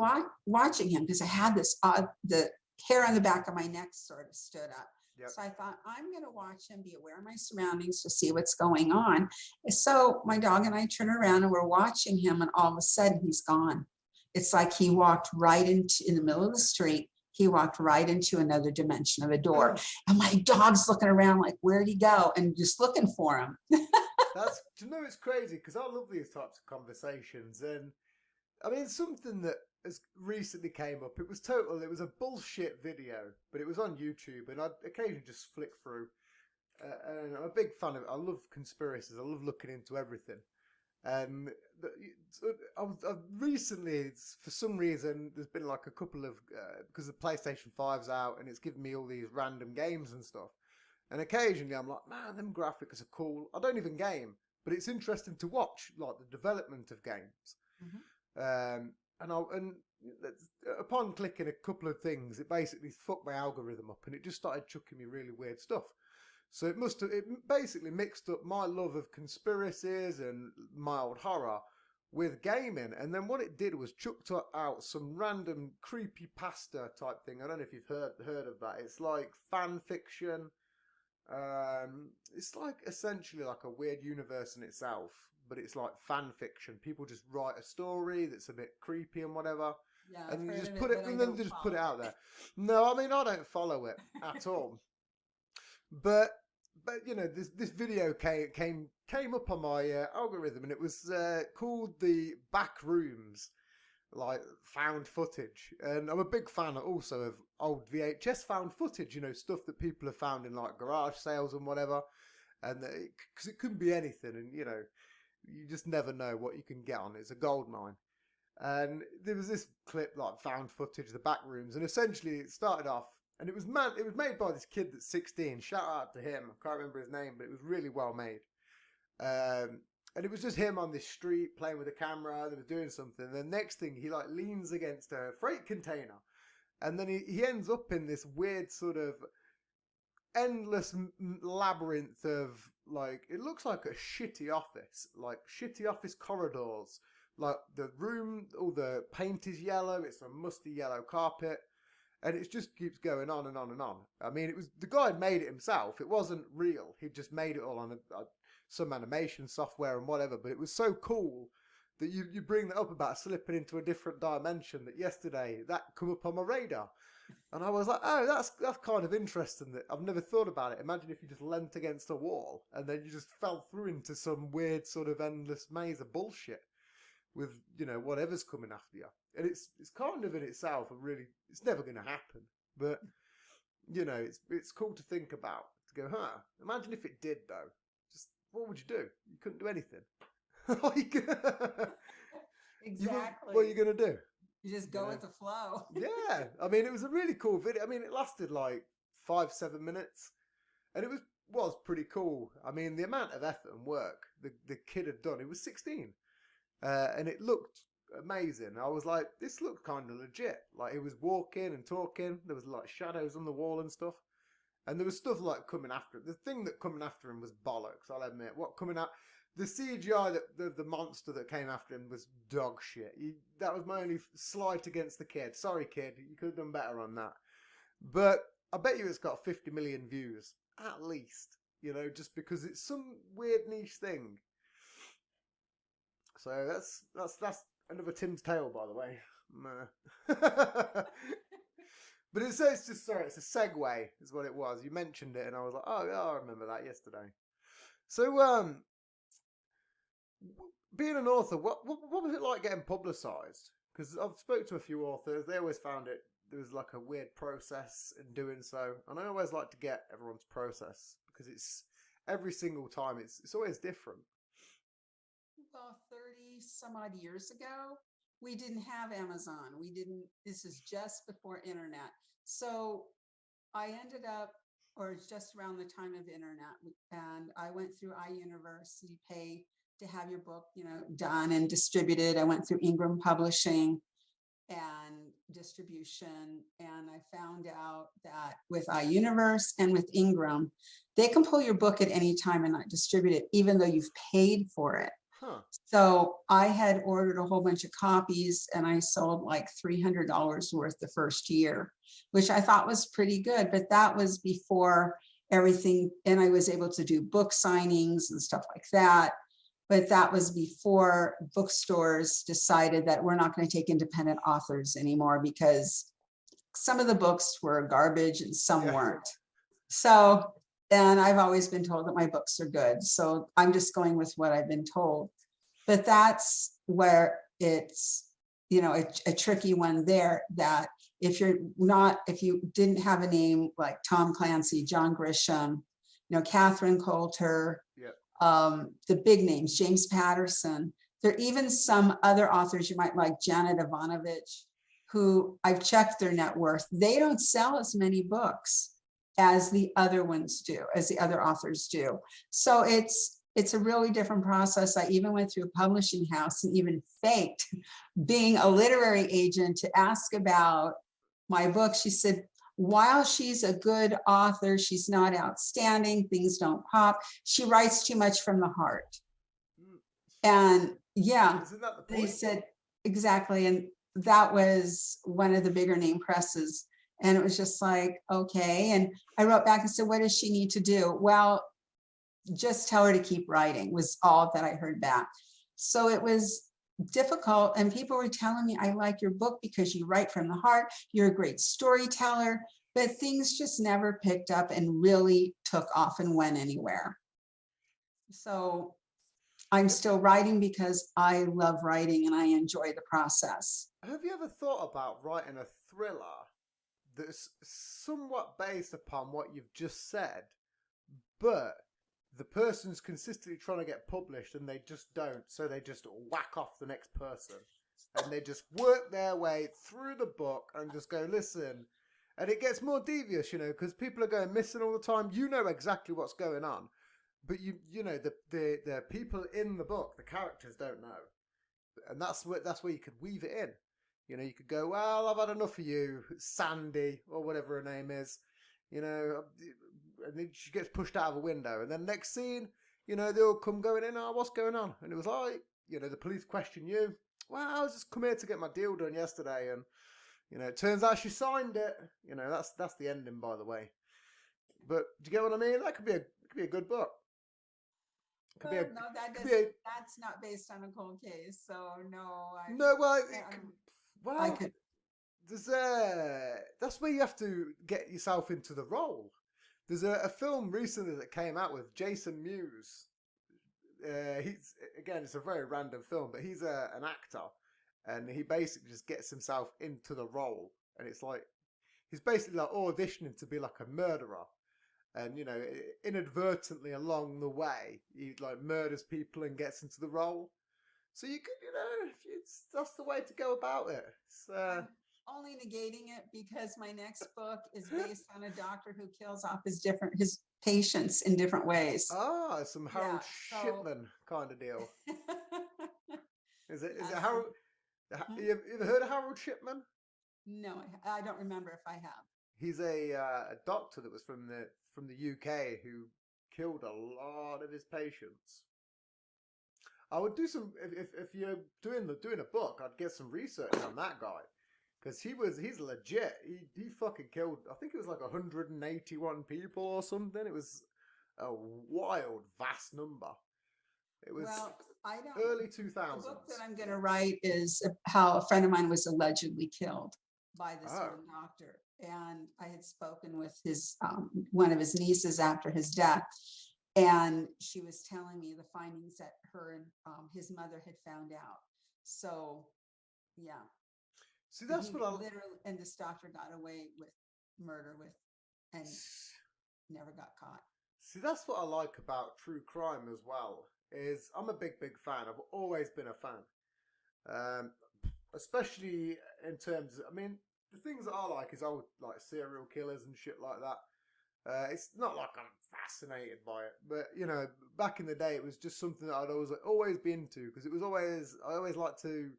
watching him because I had this the hair on the back of my neck sort of stood up. yep. So I thought, I'm going to watch him, be aware of my surroundings to see what's going on. So my dog and I turn around and we're watching him, and all of a sudden he's gone. It's like he walked right into, in the middle of the street, he walked right into another dimension of a door. And my dog's looking around like, where'd he go? And just looking for him. That's, do you know, it's crazy because I love these types of conversations. And I mean, something that has recently came up, it was a bullshit video, but it was on YouTube, and I'd occasionally just flick through. And I'm a big fan of it. I love conspiracies. I love looking into everything. And I've recently, for some reason, there's been like a couple of, because the PlayStation 5's out, and it's given me all these random games and stuff. And occasionally I'm like, man, them graphics are cool. I don't even game, but it's interesting to watch, like the development of games. Mm-hmm. And upon clicking a couple of things, it basically fucked my algorithm up, and it just started chucking me really weird stuff. So it basically mixed up my love of conspiracies and mild horror with gaming. And then what it did was chucked out some random creepy pasta type thing. I don't know if you've heard of that. It's like fan fiction. It's like essentially like a weird universe in itself, but it's like fan fiction. People just write a story that's a bit creepy and whatever. Yeah, and you just it, put it, and then just put it out there. No, I mean, I don't follow it at all. But you know, this video came up on my algorithm, and it was called the Back Rooms, like found footage. And I'm a big fan also of old VHS found footage, you know, stuff that people have found in like garage sales and whatever. And because it could be anything, and you know, you just never know what you can get on. It's a gold mine. And there was this clip, like found footage, the Back Rooms, and essentially it started off, and it was made by this kid that's 16. Shout out to him. I can't remember his name, but it was really well made. And it was just him on this street playing with a camera. They were doing something. And the next thing, he like leans against a freight container, and then he ends up in this weird sort of endless labyrinth of, like, it looks like a shitty office corridors. Like the room, all the paint is yellow. It's a musty yellow carpet. And it just keeps going on and on and on. I mean, the guy had made it himself. It wasn't real. He just made it all on some animation software and whatever. But it was so cool that you bring that up about slipping into a different dimension, that yesterday that come up on my radar. And I was like, oh, that's kind of interesting. That I've never thought about it. Imagine if you just leant against a wall and then you just fell through into some weird sort of endless maze of bullshit with, you know, whatever's coming after you. And it's kind of in itself a really, it's never going to happen, but you know, it's cool to think about, to go, imagine if it did though. Just what would you do? You couldn't do anything. Exactly. What are you going to do? You just go with the flow. Yeah, I mean, it was a really cool video. I mean, it lasted like 5-7 minutes, and it was pretty cool. I mean, the amount of effort and work the kid had done. He was 16. And it looked amazing. I was like, this looked kind of legit. Like, he was walking and talking. There was like shadows on the wall and stuff. And there was stuff like coming after him. The thing that coming after him was bollocks, I'll admit. The CGI, the monster that came after him was dog shit. That was my only slight against the kid. Sorry, kid. You could have done better on that. But I bet you it's got 50 million views. At least. You know, just because it's some weird niche thing. So that's another Tim's tale, by the way. But it's a segue, is what it was. You mentioned it, and I was like, oh yeah, I remember that yesterday. So, being an author, what was it like getting publicised? Because I've spoke to a few authors, they always found there was like a weird process in doing so, and I always like to get everyone's process because it's every single time it's always different. Well, 30 some odd years ago, we didn't have Amazon. This is just before internet. So I ended up, or it's just around the time of internet, and I went through iUniverse. You pay to have your book, done and distributed. I went through Ingram Publishing and distribution, and I found out that with iUniverse and with Ingram, they can pull your book at any time and not distribute it, even though you've paid for it. Huh. So I had ordered a whole bunch of copies and I sold like $300 worth the first year, which I thought was pretty good, but that was before everything. And I was able to do book signings and stuff like that. But that was before bookstores decided that we're not going to take independent authors anymore because some of the books were garbage and some weren't. So, and I've always been told that my books are good. So I'm just going with what I've been told. But that's where it's, a tricky one there, that if you didn't have a name like Tom Clancy, John Grisham, Catherine Coulter, the big names, James Patterson, there are even some other authors you might like, Janet Ivanovich, who I've checked their net worth. They don't sell as many books as the other ones do, as the other authors do. So it's a really different process. I even went through a publishing house and even faked being a literary agent to ask about my book. She said, while she's a good author, she's not outstanding. Things don't pop. She writes too much from the heart. And yeah, Isn't that the point? they said exactly. And that was one of the bigger name presses. And it was just like, okay. And I wrote back and said, what does she need to do? Well, just tell her to keep writing was all that I heard back. So it was difficult. And people were telling me, I like your book because you write from the heart. You're a great storyteller, but things just never picked up and really took off and went anywhere. So I'm still writing because I love writing and I enjoy the process. Have you ever thought about writing a thriller that's somewhat based upon what you've just said, but the person's consistently trying to get published and they just don't, so they just whack off the next person and they just work their way through the book and just go, listen, and it gets more devious, because people are going missing all the time. You know exactly what's going on, but the people in the book, the characters don't know, and that's where you could weave it in. You could go, well, I've had enough of you, Sandy, or whatever her name is, and then she gets pushed out of a window, and then next scene, they all come going in, oh, what's going on? And it was like, the police question you, well, I was just come here to get my deal done yesterday, and, it turns out she signed it. That's the ending, by the way. But do you get what I mean? That could be a good book. That's not based on a cold case, so no. I could. That's where you have to get yourself into the role. There's a film recently that came out with Jason Mewes. It's a very random film, but he's an actor, and he basically just gets himself into the role, and it's like he's basically like auditioning to be like a murderer. And, inadvertently along the way, he like murders people and gets into the role. So you could, that's the way to go about it. I'm only negating it because my next book is based on a doctor who kills off his patients in different ways. Ah, some Harold Shipman kind of deal. Is it Harold? You ever heard of Harold Shipman? No, I don't remember if I have. He's a doctor that was from the UK who killed a lot of his patients. I would do some if you're doing a book, I'd get some research on that guy, because he's legit. He fucking killed, I think it was like 181 people or something. It was a wild, vast number. It was early 2000s. The book that I'm going to write is how a friend of mine was allegedly killed by this young doctor. And I had spoken with one of his nieces after his death, and she was telling me the findings that her and his mother had found out. So, yeah. See, that's what I literally, and this doctor got away with murder and never got caught. See, that's what I like about true crime as well. Is I'm a big fan. I've always been a fan, especially in terms. The things that I like is old, like serial killers and shit like that. It's not like I'm fascinated by it, but you know, back in the day, it was just something that I'd always be into because it was always I always like to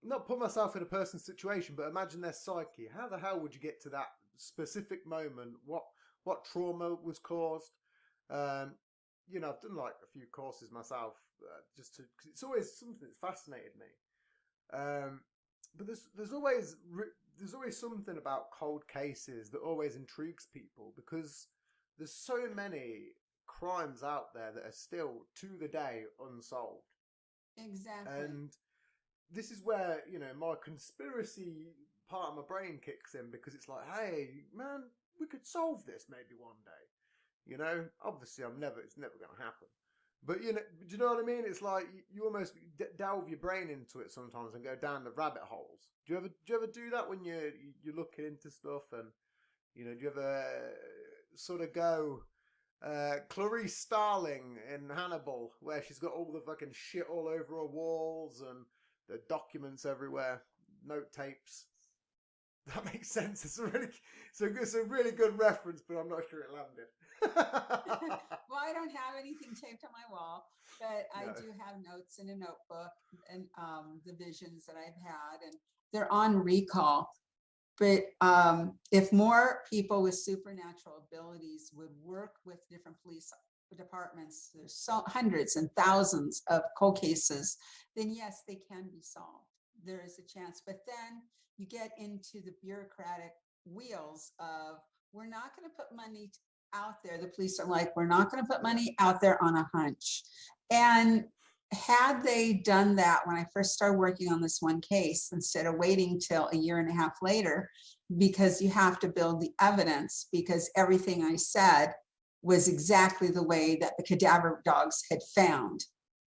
not put myself in a person's situation, but imagine their psyche. How the hell would you get to that specific moment? What trauma was caused? Um, you know, I've done like a few courses myself, just to cause it's always something that's fascinated me. But there's always something about cold cases that always intrigues people because there's so many crimes out there that are still to the day unsolved. Exactly. And this is where, you know, my conspiracy part of my brain kicks in because it's like, hey, man, we could solve this maybe one day. You know, obviously it's never going to happen. But, you know, do you know what I mean? It's like you almost delve your brain into it sometimes and go down the rabbit holes. Do you ever do that when you're looking into stuff and, you know, do you ever sort of go Clarice Starling in Hannibal, where she's got all the fucking shit all over her walls and the documents everywhere, note tapes. That makes sense. It's a really good reference, but I'm not sure it landed. Well, I don't have anything taped on my wall, but I No. do have notes in a notebook and the visions that I've had, and they're on recall. But if more people with supernatural abilities would work with different police departments, there's hundreds and thousands of cold cases, then yes, they can be solved. There is a chance. But then you get into the bureaucratic wheels of, we're not going to put money out there. The police are like, we're not going to put money out there on a hunch. And had they done that when I first started working on this one case, instead of waiting till a year and a half later, because you have to build the evidence, because everything I said was exactly the way that the cadaver dogs had found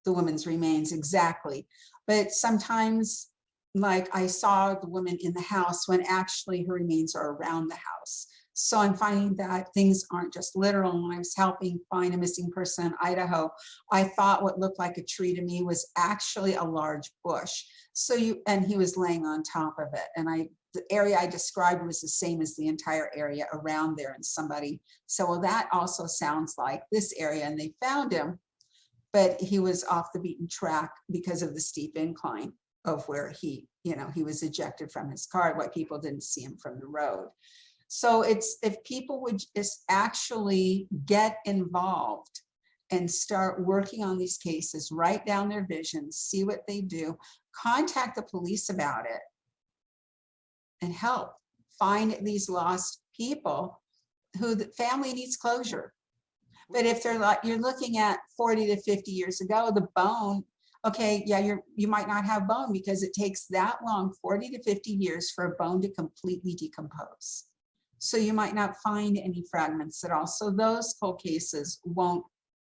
the woman's remains exactly. But sometimes, like, I saw the woman in the house when actually her remains are around the house. So I'm finding that things aren't just literal. When I was helping find a missing person in Idaho, I thought what looked like a tree to me was actually a large bush. And he was laying on top of it. And the area I described was the same as the entire area around there. And somebody said, well, that also sounds like this area. And they found him, but he was off the beaten track because of the steep incline of where he was ejected from his car, why people didn't see him from the road. So if people would just actually get involved and start working on these cases, write down their visions, see what they do, contact the police about it, and help find these lost people who the family needs closure. But if they're like, you're looking at 40 to 50 years ago, the bone, okay, yeah, you might not have bone because it takes that long, 40 to 50 years for a bone to completely decompose. So you might not find any fragments at all. So those cold cases won't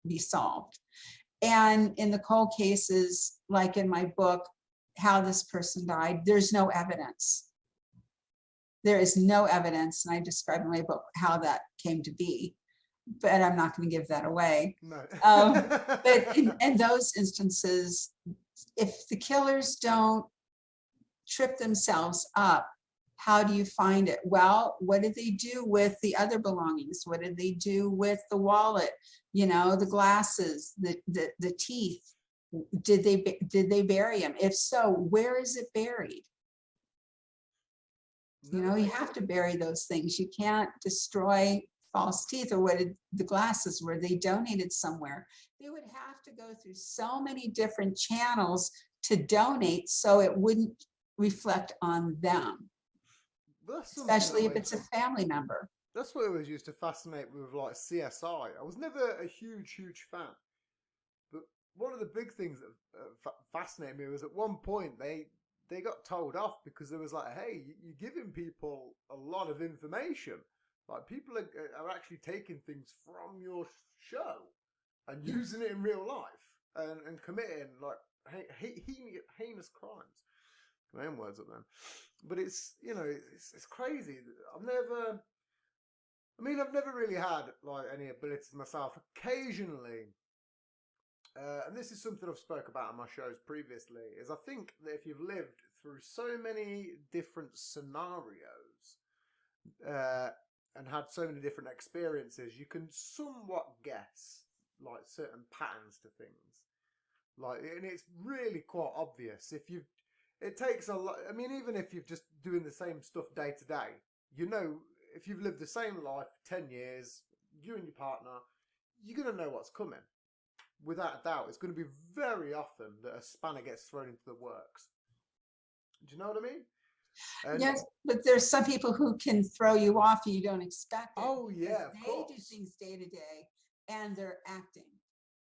be solved. And in the cold cases, like in my book, How This Person Died, there's no evidence. There is no evidence. And I describe in my book how that came to be, but I'm not going to give that away. No. But in those instances, if the killers don't trip themselves up, how do you find it? Well, what did they do with the other belongings? What did they do with the wallet? The glasses, the teeth. Did they bury them? If so, where is it buried? You have to bury those things. You can't destroy false teeth. Or what did the glasses, were they donated somewhere? They would have to go through so many different channels to donate so it wouldn't reflect on them. Especially if it's a family member. That's what always used to fascinate me with like CSI. I was never a huge fan. But one of the big things that fascinated me was at one point they got told off because there was like, hey, you're giving people a lot of information. Like people are actually taking things from your show and using it in real life and committing like heinous crimes. My own words up then. But it's crazy. I've never really had like any abilities myself. Occasionally, and this is something I've spoke about on my shows previously, is I think that if you've lived through so many different scenarios, and had so many different experiences, you can somewhat guess like certain patterns to things. Like, and it's really quite obvious if you've. It takes a lot. I mean, even if you're just doing the same stuff day to day, you know, if you've lived the same life for 10 years, you and your partner, you're gonna know what's coming. Without a doubt, it's going to be very often that a spanner gets thrown into the works. Do you know what I mean? And Yes, but there's some people who can throw you off and you don't expect it. oh because yeah, of they course. do things day to day and they're acting.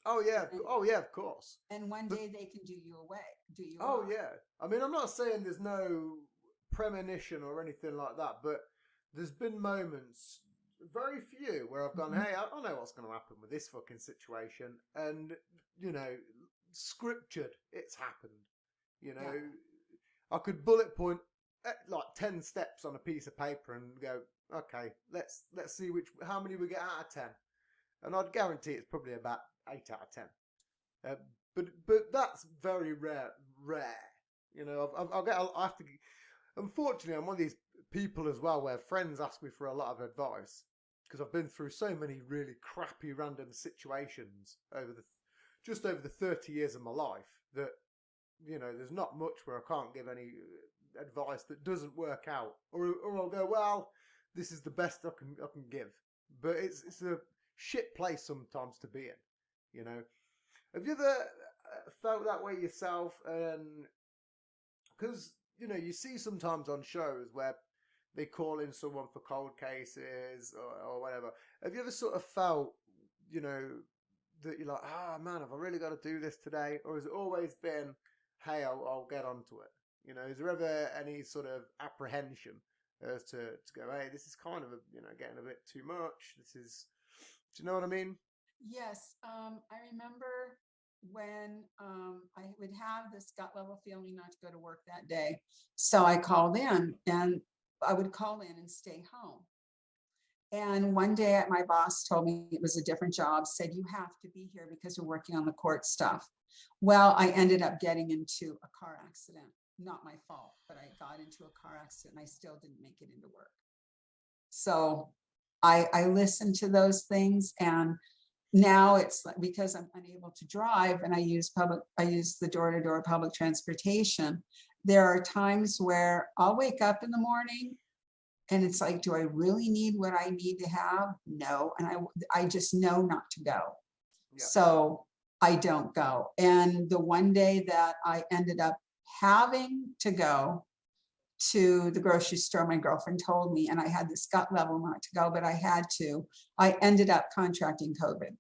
Oh yeah, And, oh yeah, of course. and one But day they can do you oh off. yeah. I mean, I'm not saying there's no premonition or anything like that, but there's been moments, very few, where I've gone, Mhm. hey, I know what's going to happen with this fucking situation, and you know, scriptured, it's happened. You know, I could bullet point like 10 steps on a piece of paper and go, okay, let's see how many we get out of 10, and I'd guarantee it's probably about 8 out of 10. But that's very rare. You know, I have to. Unfortunately, I'm one of these people as well where friends ask me for a lot of advice because I've been through so many really crappy random situations just over the 30 years of my life that, you know, there's not much where I can't give any advice that doesn't work out, or I'll go, well, this is the best I can give, but it's a shit place sometimes to be in, you know. Have you ever felt that way yourself? Because you know, you see sometimes on shows where they call in someone for cold cases or whatever. Have you ever sort of felt, you know, that you're like, oh man, have I really got to do this today? Or has it always been, hey, I'll get onto it? You know, is there ever any sort of apprehension as to go, hey, this is kind of, you know, getting a bit too much. Do you know what I mean? Yes, I remember when I would have this gut level feeling not to go to work that day. So I called in and I would call in and stay home. And one day my boss told me it was a different job, said, you have to be here because we're working on the court stuff. Well, I ended up getting into a car accident. Not my fault, but I got into a car accident and I still didn't make it into work. So I listened to those things, and now it's like, because I'm unable to drive and I use the door-to-door public transportation. There are times where I'll wake up in the morning and it's like, do I really need what I need to have? No. And I just know not to go. Yeah. So I don't go. And the one day that I ended up having to go to the grocery store, my girlfriend told me, and I had this gut level not to go, but I had to, I ended up contracting COVID.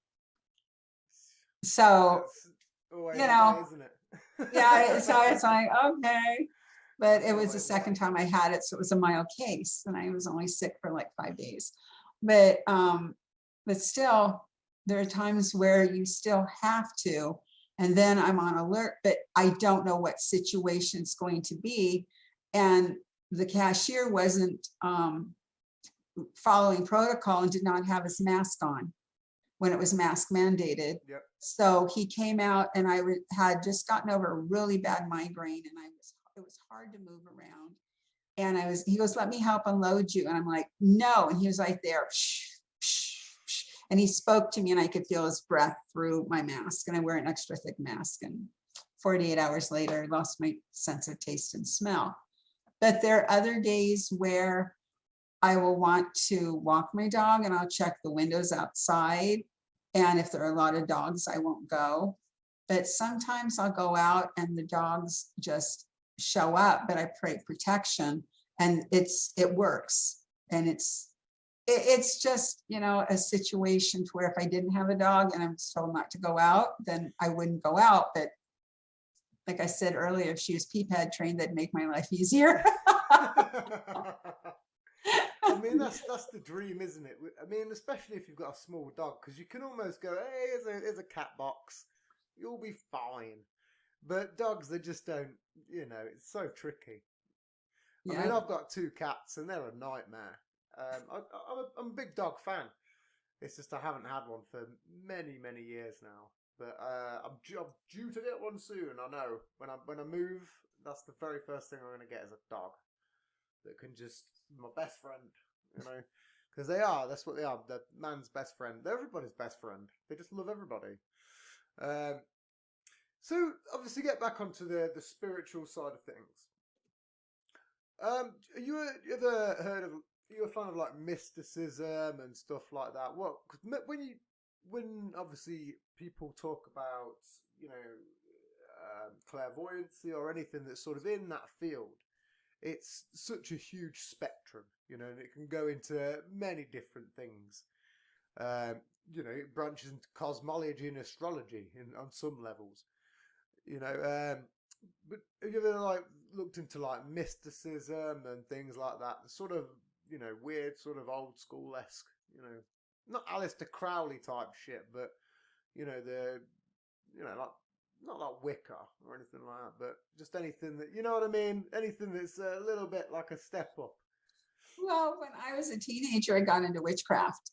So, That's always you the way, know, isn't it? yeah, so it's like, okay. But That's it was the always second the way. time I had it, so it was a mild case, and I was only sick for like 5 days. But still, there are times where you still have to, and then I'm on alert, but I don't know what situation it's going to be. And the cashier wasn't following protocol and did not have his mask on when it was mask mandated. Yep. So he came out, and I had just gotten over a really bad migraine, and it was hard to move around. And he goes, let me help unload you. And I'm like, no. And he was right there. And he spoke to me, and I could feel his breath through my mask. And I wear an extra thick mask. And 48 hours later, I lost my sense of taste and smell. But there are other days where I will want to walk my dog, and I'll check the windows outside. And if there are a lot of dogs, I won't go. But sometimes I'll go out and the dogs just show up, but I pray protection, and it works. And it's just, you know, a situation to where if I didn't have a dog and I'm told not to go out, then I wouldn't go out. But like I said earlier, if she was PPAD trained, that'd make my life easier. I mean, that's the dream, isn't it? I mean, especially if you've got a small dog, because you can almost go, hey, here's a cat box, you'll be fine. But dogs, they just don't, you know, it's so tricky. I mean, Yeah. I've got 2 cats, and they're a nightmare. I'm a big dog fan. It's just I haven't had one for many, many years now. But I'm due to get one soon. I know when I move, that's the very first thing I'm going to get is a dog that can just be my best friend. You know, Because they are. That's what they are. They're man's best friend. They're everybody's best friend. They just love everybody. Um, so obviously, get back onto the spiritual side of things. You ever heard of? You a fan of like mysticism and stuff like that? What? Cause when obviously people talk about clairvoyancy or anything that's sort of in that field, it's such a huge spectrum, and it can go into many different things. It branches into cosmology and astrology on some levels. But have you ever like looked into like mysticism and things like that? The sort of weird, sort of old school esque, not Aleister Crowley type shit, but the like not like Wicca or anything like that, but just anything that what I mean. Anything that's a little bit like a step up. Well, when I was a teenager, I got into witchcraft,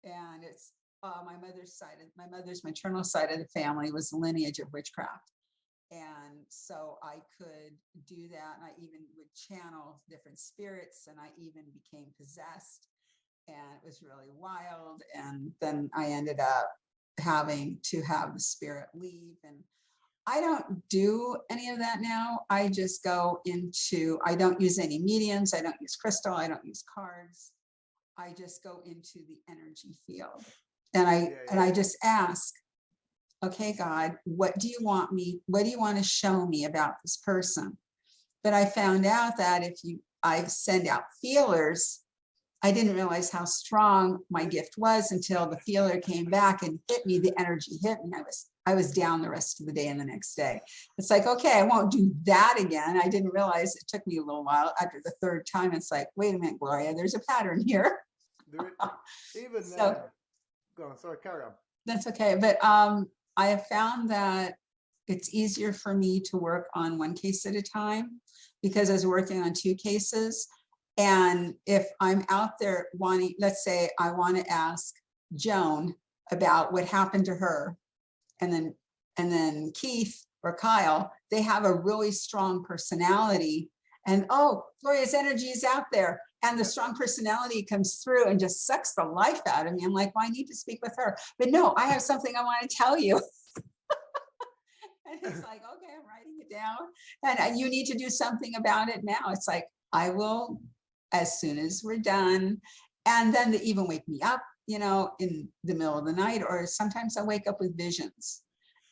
and it's my mother's maternal side of the family was the lineage of witchcraft. And so I could do that. And I even would channel different spirits, and I even became possessed, and it was really wild. And then I ended up having to have the spirit leave. And I don't do any of that now. I just go I don't use any mediums. I don't use crystal. I don't use cards. I just go into the energy field. And I just ask, okay, God, what do you want to show me about this person? But I found out that I send out feelers, I didn't realize how strong my gift was until the feeler came back and hit me. The energy hit me. I was down the rest of the day and the next day. It's like, okay, I won't do that again. I didn't realize it took me a little while. After the third time, it's like, wait a minute, Gloria, there's a pattern here. Even so, go on, sorry, carry on. That's okay. But I have found that it's easier for me to work on one case at a time because I was working on two cases. And if I'm out there let's say I want to ask Joan about what happened to her, and then Keith or Kyle, they have a really strong personality. And Gloria's energy is out there. And the strong personality comes through and just sucks the life out of me. I'm like, well, I need to speak with her. But no, I have something I want to tell you. And it's like, okay, I'm writing it down. And you need to do something about it now. It's like, I will, as soon as we're done. And then they even wake me up, in the middle of the night, or sometimes I wake up with visions.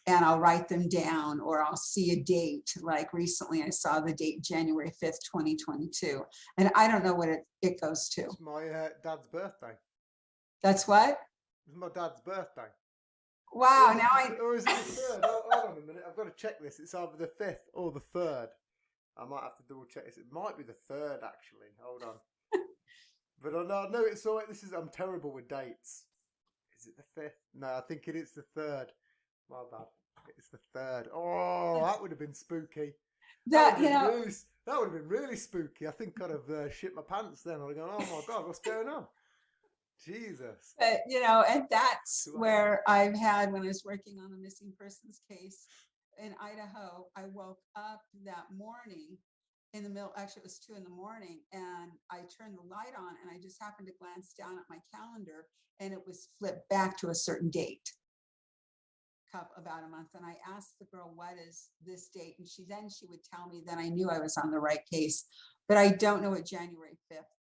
And I'll write them down, or I'll see a date. Like recently, I saw the date January 5th, 2022. And I don't know what it goes to. It's my dad's birthday. That's what? It's my dad's birthday. Wow. Or is it the 3rd? Hold on a minute. I've got to check this. It's either the 5th or the 3rd. I might have to double check this. It might be the 3rd, actually. Hold on. But I know it's all right. I'm terrible with dates. Is it the 5th? No, I think it is the 3rd. My bad. It's the 3rd. Oh, that would have been spooky. That would have been really spooky. I think I'd have shit my pants then. I'd have gone, oh my God, what's going on? Jesus. But, and that's where I've had, when I was working on the missing persons case in Idaho, I woke up that morning in the middle, actually it was 2 a.m, and I turned the light on and I just happened to glance down at my calendar and it was flipped back to a certain date. About a month, and I asked the girl, what is this date? And she would tell me. Then I knew I was on the right case, but I don't know what January 5th,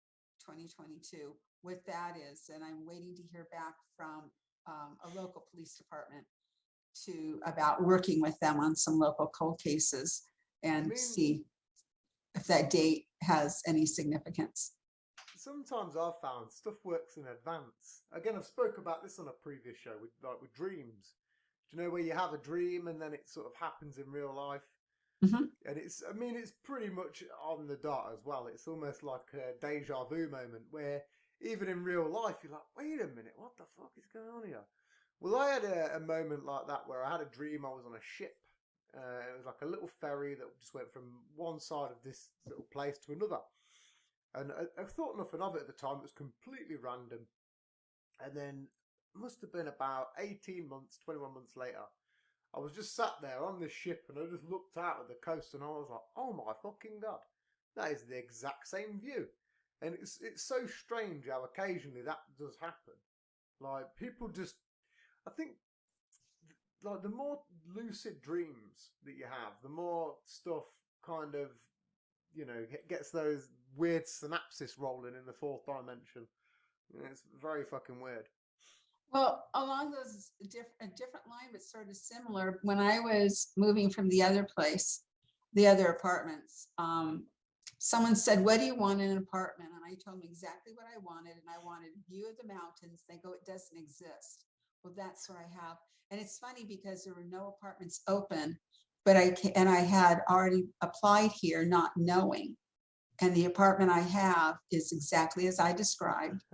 2022, what that is. And I'm waiting to hear back from a local police department about working with them on some local cold cases and see if that date has any significance. Sometimes I've found stuff works in advance. Again, I've spoke about this on a previous show with dreams. Do you know where you have a dream and then it sort of happens in real life? Mm-hmm. And it's pretty much on the dot as well. It's almost like a deja vu moment where even in real life, you're like, wait a minute, what the fuck is going on here? Well, I had a moment like that where I had a dream I was on a ship. It was like a little ferry that just went from one side of this little place to another. And I thought nothing of it at the time. It was completely random. And then must have been about 18 months, 21 months later, I was just sat there on this ship and I just looked out at the coast and I was like, oh my fucking God, that is the exact same view. And it's so strange how occasionally that does happen. Like people just, I think, like the more lucid dreams that you have, the more stuff kind of, gets those weird synapses rolling in the fourth dimension. It's very fucking weird. Well, along those a different line, but sort of similar. When I was moving from the other place, the other apartments, someone said, "What do you want in an apartment?" And I told them exactly what I wanted, and I wanted a view of the mountains. They go, "It doesn't exist." Well, that's what I have. And it's funny because there were no apartments open, but I had already applied here, not knowing. And the apartment I have is exactly as I described,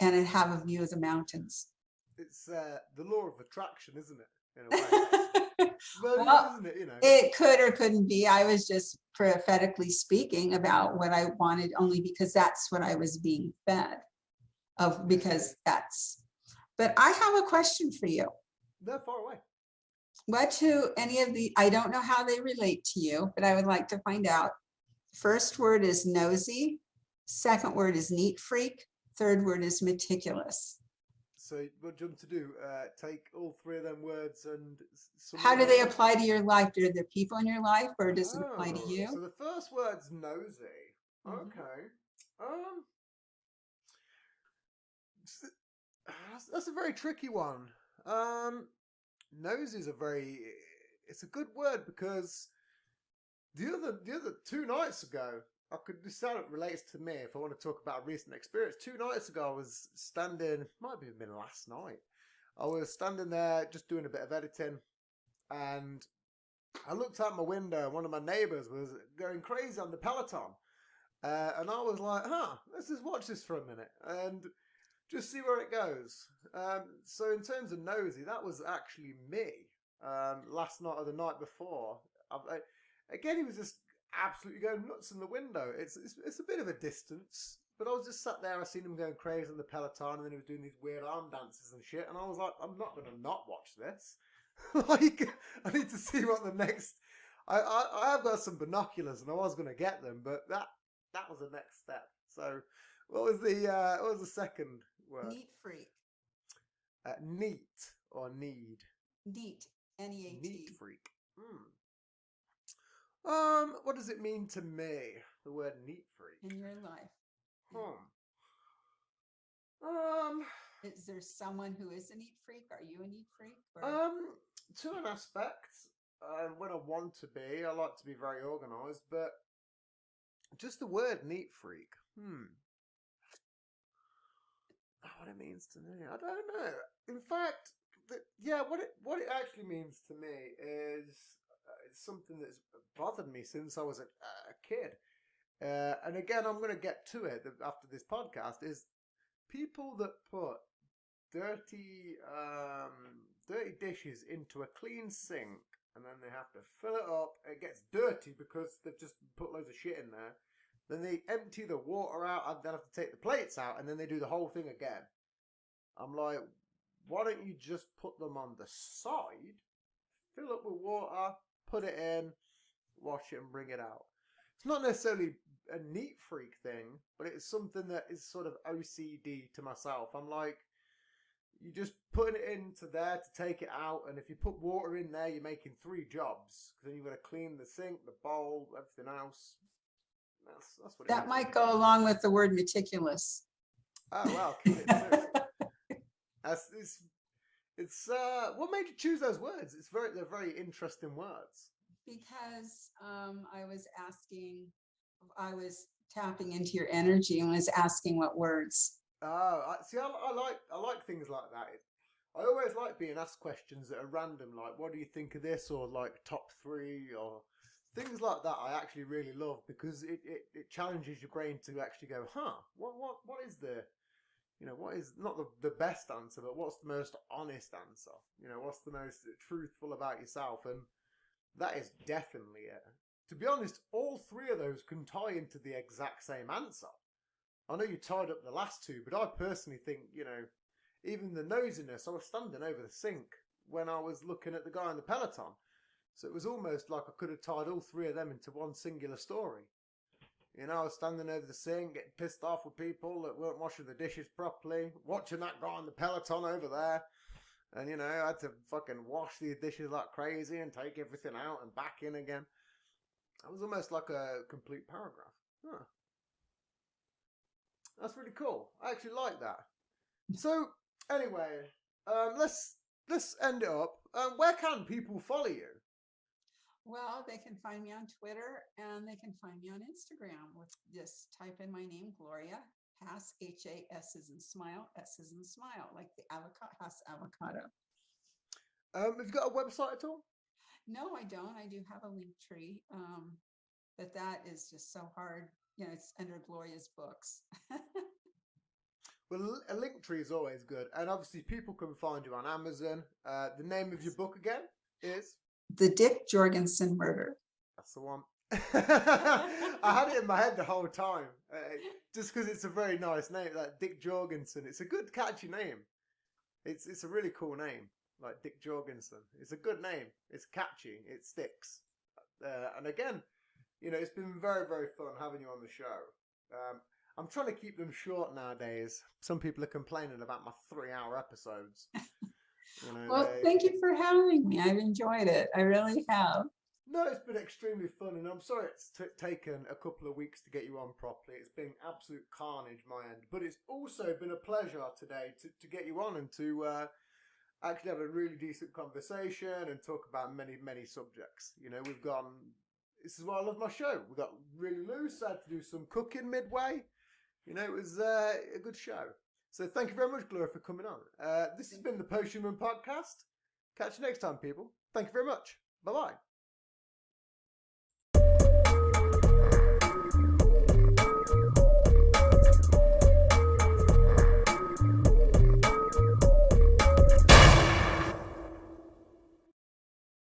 and it have a view of the mountains. It's the law of attraction, isn't it? In a way. Well, Isn't it? it could or couldn't be. I was just prophetically speaking about what I wanted, only because that's what I was being fed of, because that's. But I have a question for you. They're far away. What do any of the, I don't know how they relate to you, but I would like to find out. First word is nosy. Second word is neat freak. Third word is meticulous. So what do you want to do? Take all three of them words and... How do they apply to your life? Are there people in your life, or does it apply to you? So the first word's nosy. Okay. That's a very tricky one. Nosy is it's a good word, because the other 2 nights ago, this relates to me if I want to talk about a recent experience. 2 nights ago, I was standing, might have been last night, I was standing there just doing a bit of editing, and I looked out my window and one of my neighbours was going crazy on the Peloton. And I was like, let's just watch this for a minute and just see where it goes. So in terms of nosy, that was actually me last night or the night before. Again, he was just absolutely going nuts in the window. It's a bit of a distance, but I was just sat there. I seen him going crazy on the Peloton, and then he was doing these weird arm dances and shit. And I was like, I'm not going to not watch this. Like, I need to see what the next. I have got some binoculars, and I was going to get them, but that was the next step. So, what was the second word? Neat freak. Neat or need? Neat. N-E-A-T. Neat freak. What does it mean to me? The word neat freak in your life. Is there someone who is a neat freak? Are you a neat freak? Or? To an aspect. When I want to be, I like to be very organised, but just the word neat freak. What it means to me, I don't know. In fact, what it actually means to me is it's something that's bothered me since I was a kid. And again, I'm going to get to it after this podcast, is people that put dirty dishes into a clean sink, and then they have to fill it up. It gets dirty because they've just put loads of shit in there. Then they empty the water out, and then have to take the plates out, and then they do the whole thing again. I'm like, why don't you just put them on the side, fill up with water, put it in, wash it and bring it out? It's not necessarily a neat freak thing, but it's something that is sort of OCD to myself. I'm like, you just putting it into there to take it out, and if you put water in there, you're making 3 jobs. Because then you've got to clean the sink, the bowl, everything else. That's what it that might go along with the word meticulous. Oh well, keep it too. It's what made you choose those words? They're very interesting words. Because I was tapping into your energy and was asking what words. Oh, I like things like that. I always like being asked questions that are random, like what do you think of this, or like top 3, or things like that. I actually really love, because it challenges your brain to actually go, what is the, what is not the best answer, but what's the most honest answer? What's the most truthful about yourself? And that is definitely it. To be honest, all 3 of those can tie into the exact same answer. I know you tied up the last 2, but I personally think, even the nosiness, I was standing over the sink when I was looking at the guy on the Peloton. So it was almost like I could have tied all 3 of them into one singular story. You know, I was standing over the sink, getting pissed off with people that weren't washing the dishes properly, watching that guy on the Peloton over there. And, you know, I had to fucking wash these dishes like crazy and take everything out and back in again. That was almost like a complete paragraph. Huh. That's really cool. I actually like that. So, anyway, let's end it up. Where can people follow you? Well, they can find me on Twitter and they can find me on Instagram with just type in my name, Gloria Hass, H-A-S as in smile, S as in smile, like the avocado, Hass avocado. Have you got a website at all? No, I don't. I do have a link tree, but that is just so hard. You know, it's under Gloria's books. Well, a link tree is always good. And obviously people can find you on Amazon. The name of your book again is? The Dick Jorgensen Murder. That's the one. I had it in my head the whole time. Just because it's a very nice name, like Dick Jorgensen. It's a good, catchy name. It's a really cool name, like Dick Jorgensen. It's a good name. It's catchy. It sticks. And again, you know, it's been very, very fun having you on the show. I'm trying to keep them short nowadays. Some people are complaining about my 3-hour episodes. You know, well, thank you for having me. I've enjoyed it. I really have. No, it's been extremely fun, and I'm sorry it's taken a couple of weeks to get you on properly. It's been absolute carnage my end, but it's also been a pleasure today to get you on and to actually have a really decent conversation and talk about many, many subjects. You know, this is why I love my show. We got really loose. I had to do some cooking midway. You know, it was a good show. So thank you very much, Gloria, for coming on. This has been the Post-Human Podcast. Catch you next time, people. Thank you very much. Bye-bye.